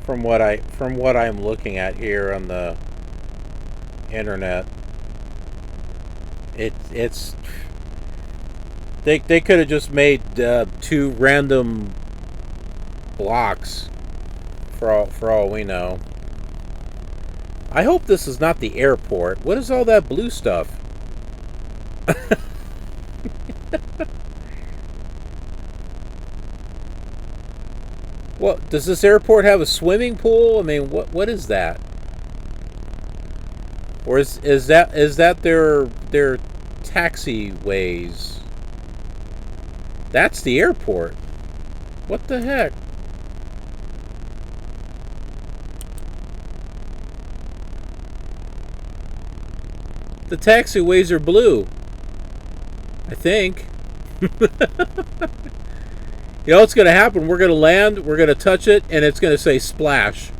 From what I'm looking at here on the internet, it's they could have just made two random blocks for all we know. I hope this is not the airport. What is all that blue stuff? Well, does this airport have a swimming pool? I mean, what is that? Or is that their taxiways? That's the airport. What the heck? The taxiways are blue, I think. You know what's going to happen? We're going to land, we're going to touch it, and it's going to say splash.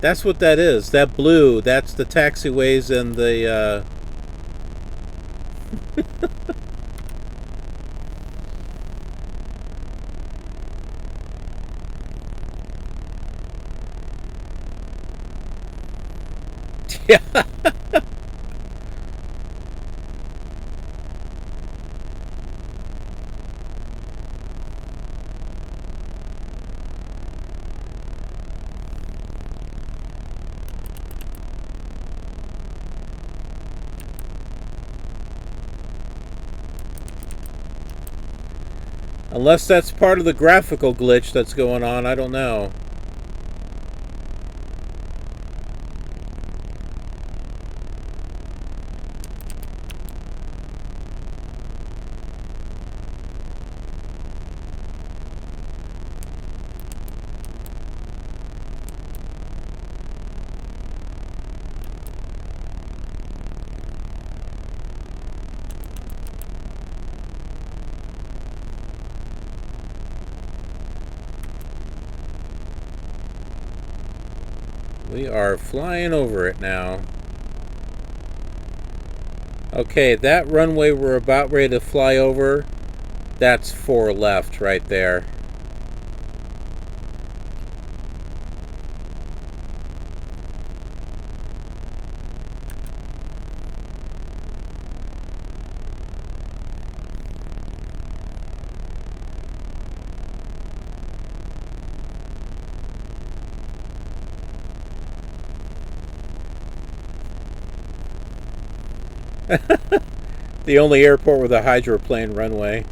That's what that is. That blue, that's the taxiways and the... Yeah. Unless that's part of the graphical glitch that's going on, I don't know. We are flying over it now. Okay, that runway we're about ready to fly over, that's 4 left right there. The only airport with a hydroplane runway.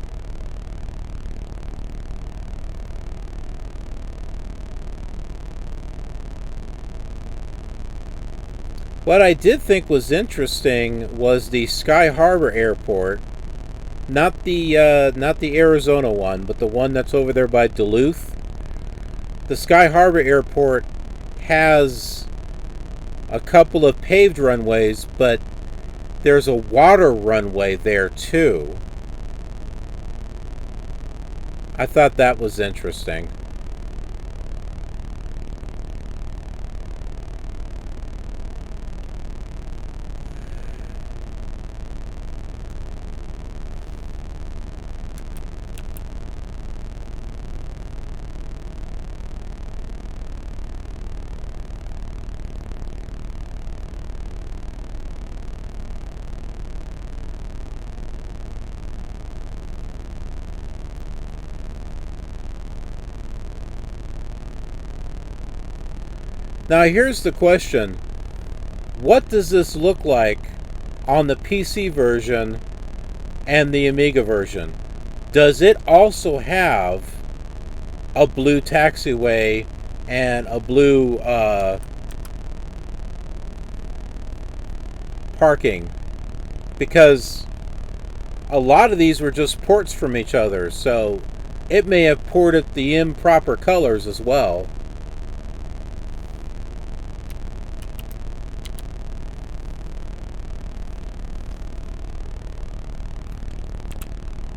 What I did think was interesting was the Sky Harbor Airport, not the Arizona one, but the one that's over there by Duluth. The Sky Harbor Airport has a couple of paved runways, but there's a water runway there too. I thought that was interesting. Now here's the question. What does this look like on the PC version and the Amiga version? Does it also have a blue taxiway and a blue parking? Because a lot of these were just ports from each other, so it may have ported the improper colors as well.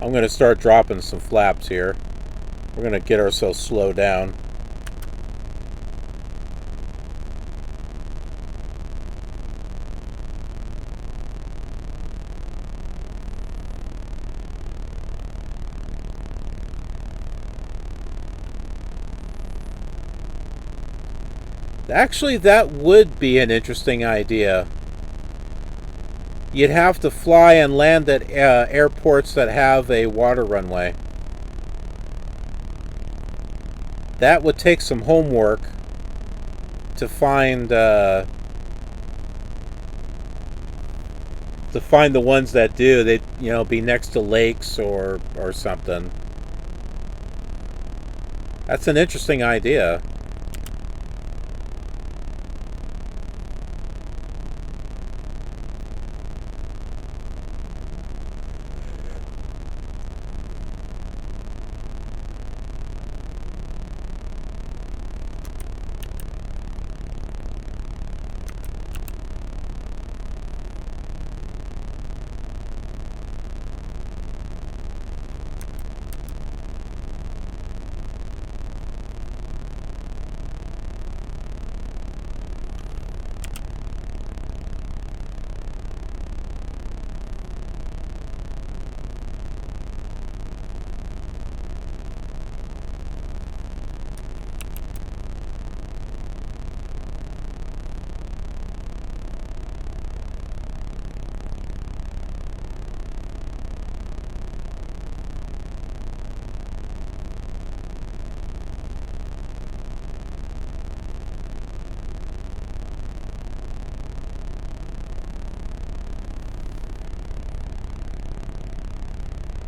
I'm going to start dropping some flaps here. We're going to get ourselves slowed down. Actually, that would be an interesting idea. You'd have to fly and land at airports that have a water runway. That would take some homework to find the ones that do. They'd, you know, be next to lakes or something. That's an interesting idea.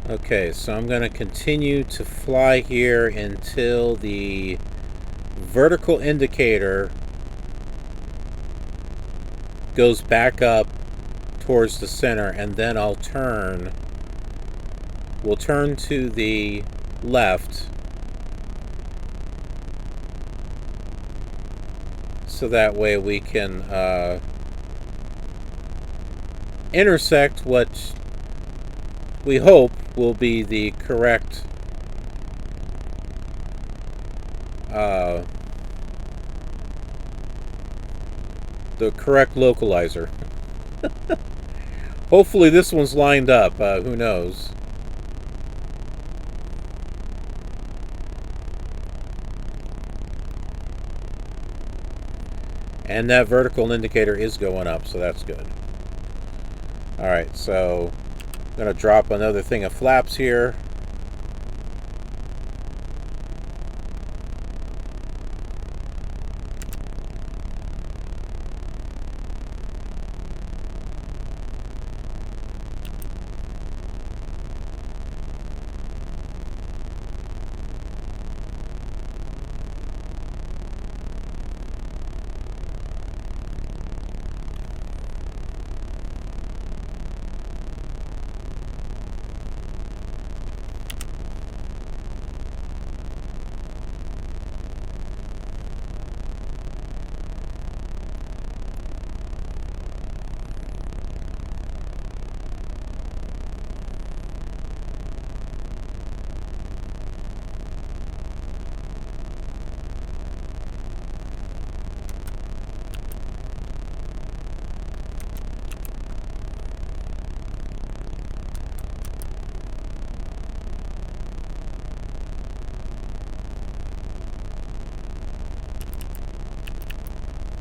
Okay, so I'm going to continue to fly here until the vertical indicator goes back up towards the center, and then I'll turn. We'll turn to the left so that way we can intersect what we hope will be the correct localizer. Hopefully this one's lined up. Who knows? And that vertical indicator is going up, so that's good. Alright, so I'm going to drop another thing of flaps here.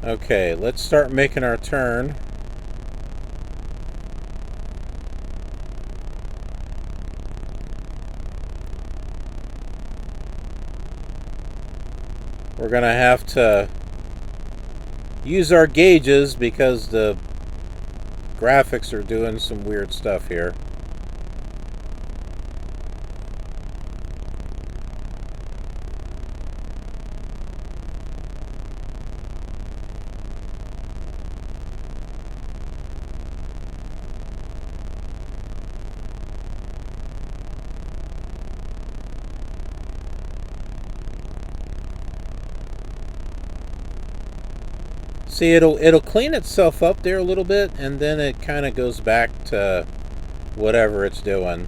Okay, let's start making our turn. We're going to have to use our gauges because the graphics are doing some weird stuff here. See, it'll clean itself up there a little bit, and then it kind of goes back to whatever it's doing.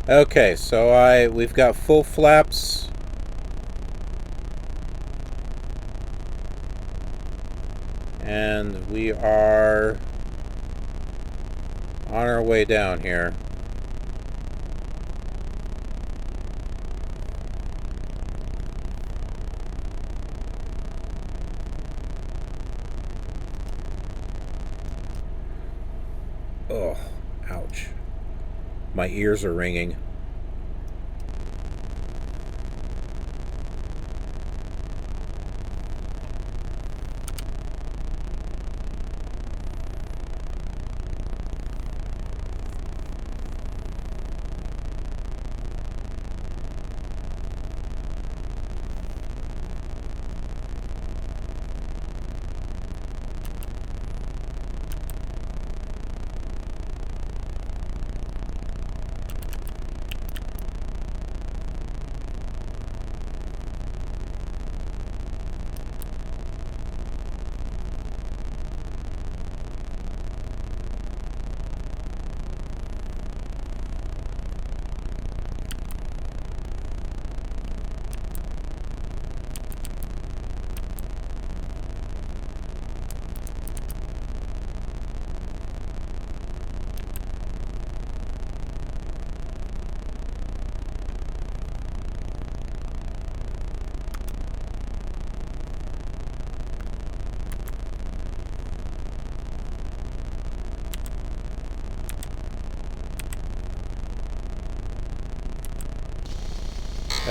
Okay, so we've got full flaps. And we are on our way down here. Oh, ouch. My ears are ringing.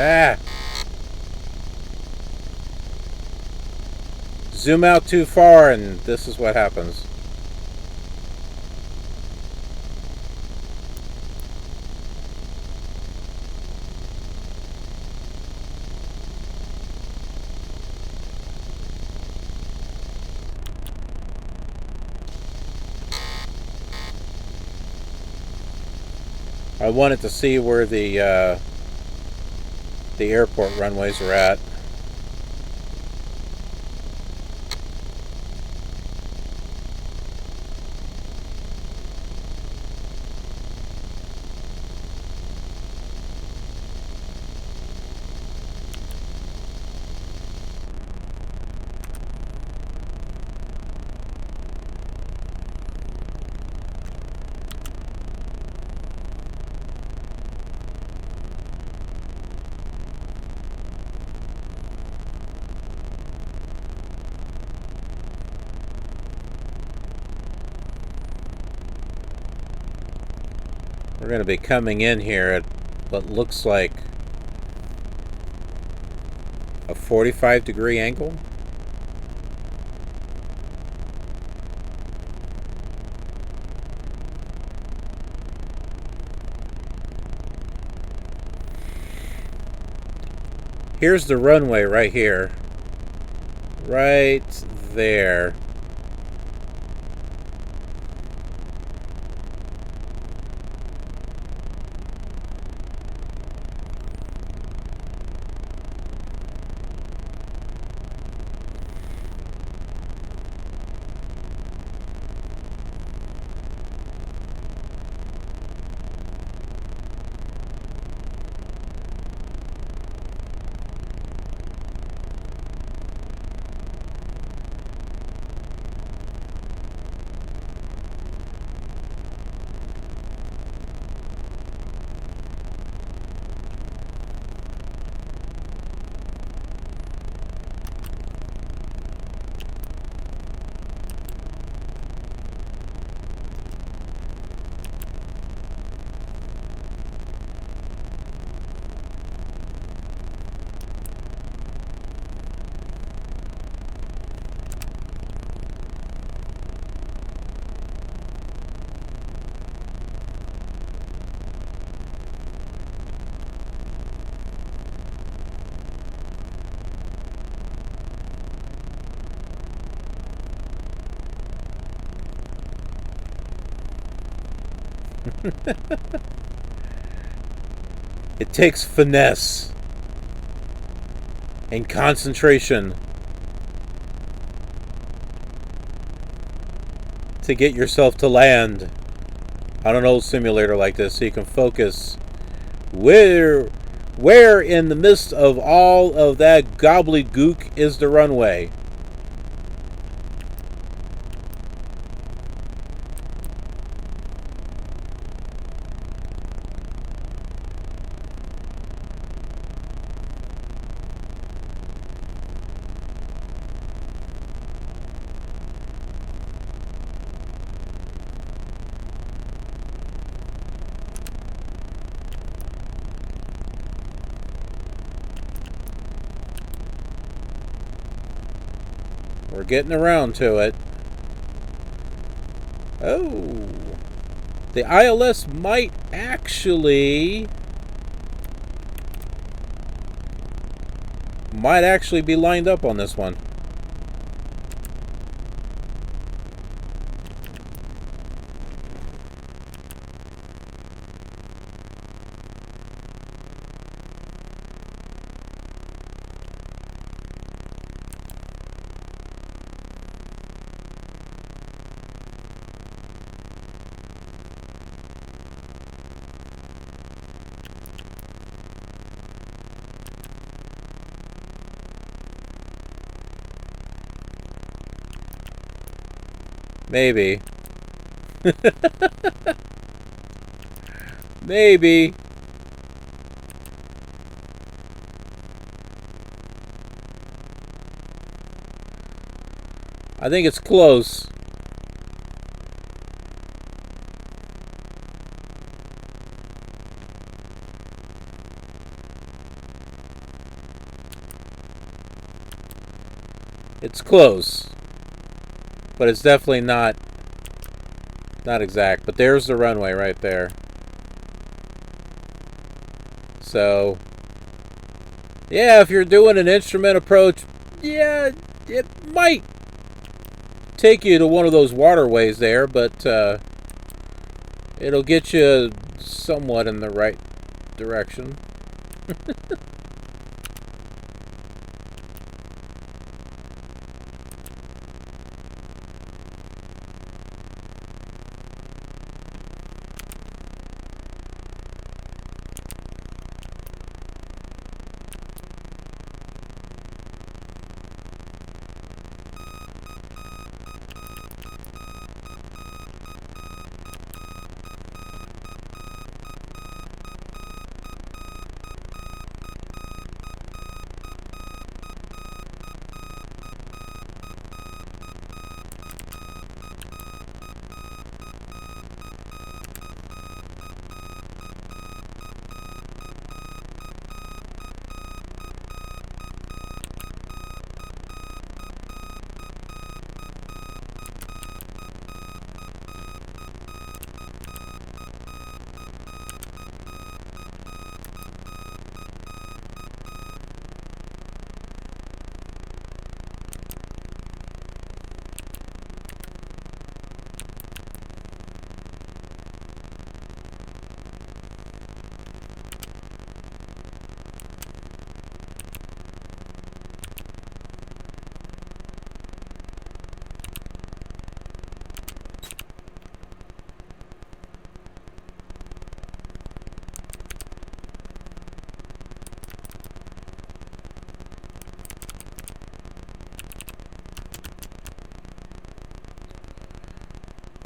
Ah! Zoom out too far and this is what happens. I wanted to see where the airport runways are at. We're going to be coming in here at what looks like a 45-degree angle. Here's the runway right here. Right there. It takes finesse and concentration to get yourself to land on an old simulator like this, so you can focus where in the midst of all of that gobbledygook is the runway. We're getting around to it. Oh, the ILS might actually be lined up on this one. Maybe. Maybe. I think it's close. It's close. But it's definitely not exact. But there's the runway right there. So, yeah, if you're doing an instrument approach, yeah, it might take you to one of those waterways there, but it'll get you somewhat in the right direction.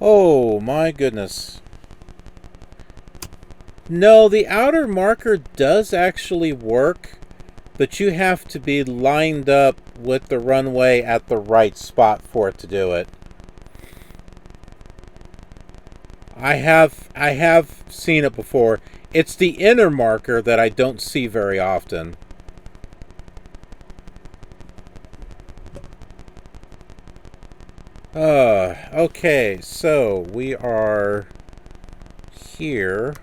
Oh my goodness. No, the outer marker does actually work, but you have to be lined up with the runway at the right spot for it to do it. I have seen it before. It's the inner marker that I don't see very often. Okay, so we are here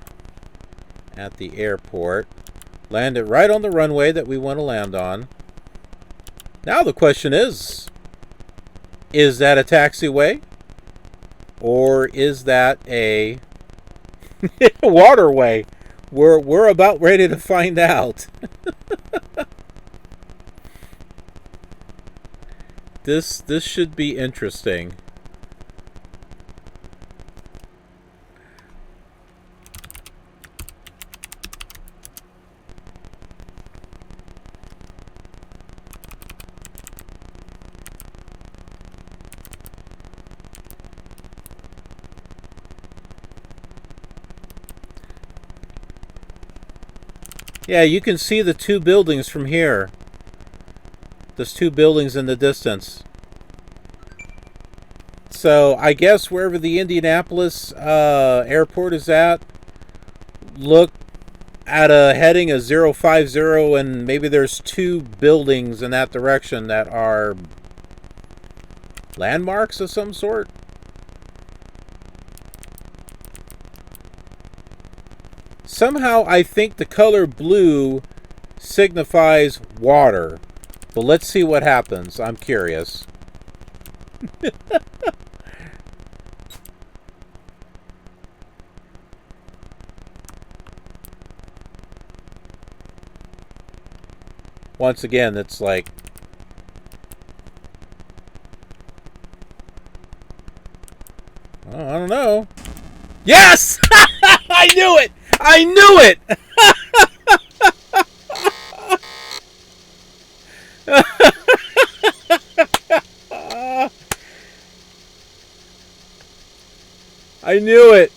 at the airport. Landed right on the runway that we want to land on. Now the question is that a taxiway? Or is that a Waterway. We're about ready to find out. This should be interesting. Yeah, you can see the two buildings from here. There's two buildings in the distance. So I guess wherever the Indianapolis airport is at, look at a heading of 050, and maybe there's two buildings in that direction that are landmarks of some sort. Somehow I think the color blue signifies water. But let's see what happens. I'm curious. Once again, it's like... I don't know. Yes! I knew it! I knew it! I knew it.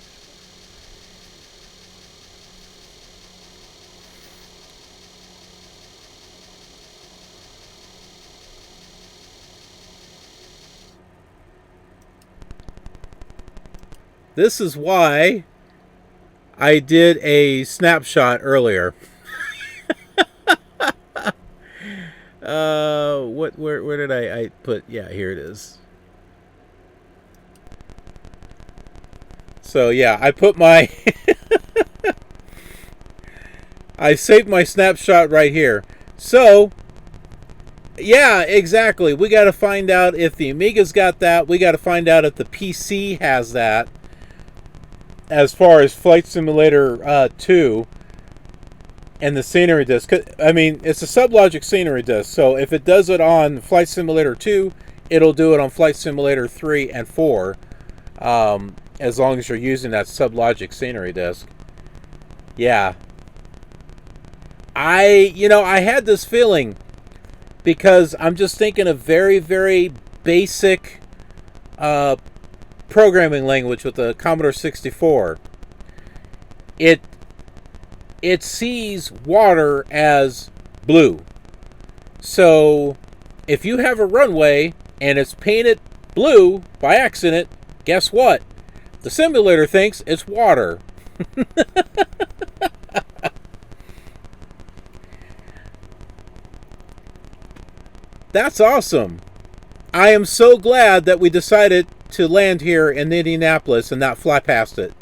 This is why I did a snapshot earlier. Where did I put? Yeah, here it is. So yeah, I put my I saved my snapshot right here. So yeah, exactly. We got to find out if the Amiga's got that. We got to find out if the PC has that. As far as Flight Simulator 2 and the scenery disc. I mean, it's a SubLogic scenery disc. So if it does it on Flight Simulator 2, it'll do it on Flight Simulator 3 and 4. As long as you're using that SubLogic scenery disc. Yeah. I had this feeling because I'm just thinking of very, very basic programming language with the Commodore 64. It sees water as blue. So if you have a runway and it's painted blue by accident, guess what? The simulator thinks it's water. That's awesome. I am so glad that we decided to land here in Indianapolis and not fly past it.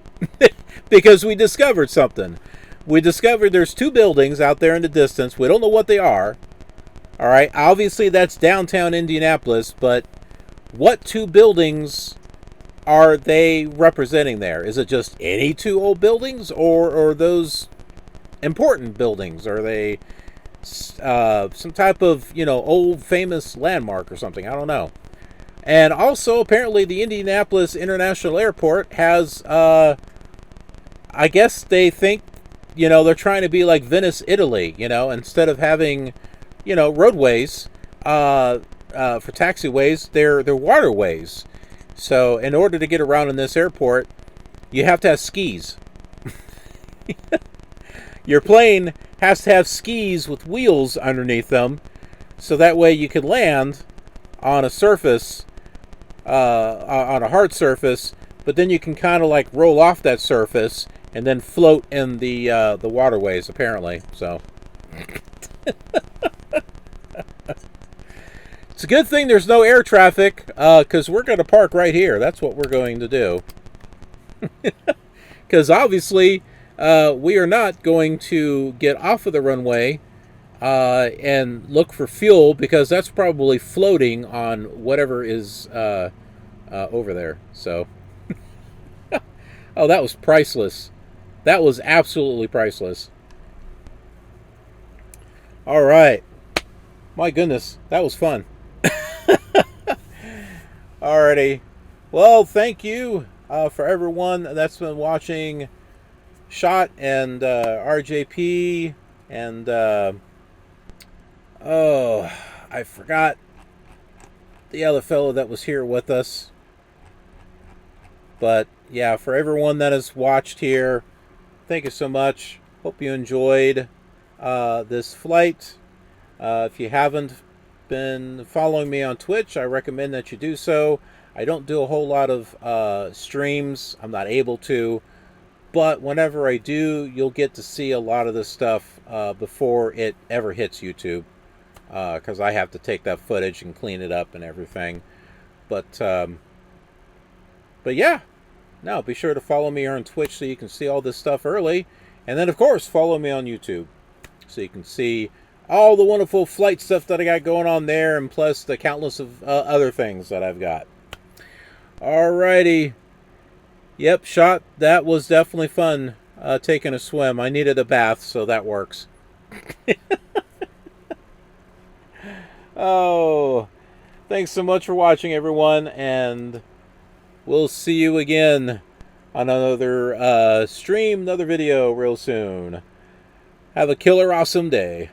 Because we discovered something. We discovered there's two buildings out there in the distance. We don't know what they are. Alright, obviously that's downtown Indianapolis, but what two buildings are they representing there? Is it just any two old buildings, or are those important buildings? Are they some type of, old famous landmark or something? I don't know. And also, apparently, the Indianapolis International Airport has, I guess they think, they're trying to be like Venice, Italy, instead of having, roadways for taxiways, they're waterways. So in order to get around in this airport, you have to have skis. Your plane has to have skis with wheels underneath them, so that way you can land on a surface, on a hard surface, but then you can kind of like roll off that surface and then float in the waterways, apparently. So it's a good thing there's no air traffic, because we're going to park right here. That's what we're going to do. Because obviously we are not going to get off of the runway and look for fuel, because that's probably floating on whatever is over there. So, oh, that was priceless. That was absolutely priceless. All right. My goodness, that was fun. Alrighty. Well, thank you for everyone that's been watching Shot and RJP and oh, I forgot the other fellow that was here with us. But yeah, for everyone that has watched here, thank you so much. Hope you enjoyed this flight. If you haven't been following me on Twitch, I recommend that you do so. I don't do a whole lot of streams. I'm not able to. But whenever I do, you'll get to see a lot of this stuff before it ever hits YouTube. Because I have to take that footage and clean it up and everything. But yeah. Now, be sure to follow me here on Twitch so you can see all this stuff early. And then, of course, follow me on YouTube so you can see all the wonderful flight stuff that I got going on there, and plus the countless of other things that I've got. Alrighty. Yep, Shot. That was definitely fun taking a swim. I needed a bath, so that works. Oh, thanks so much for watching, everyone, and we'll see you again on another stream, another video real soon. Have a killer awesome day.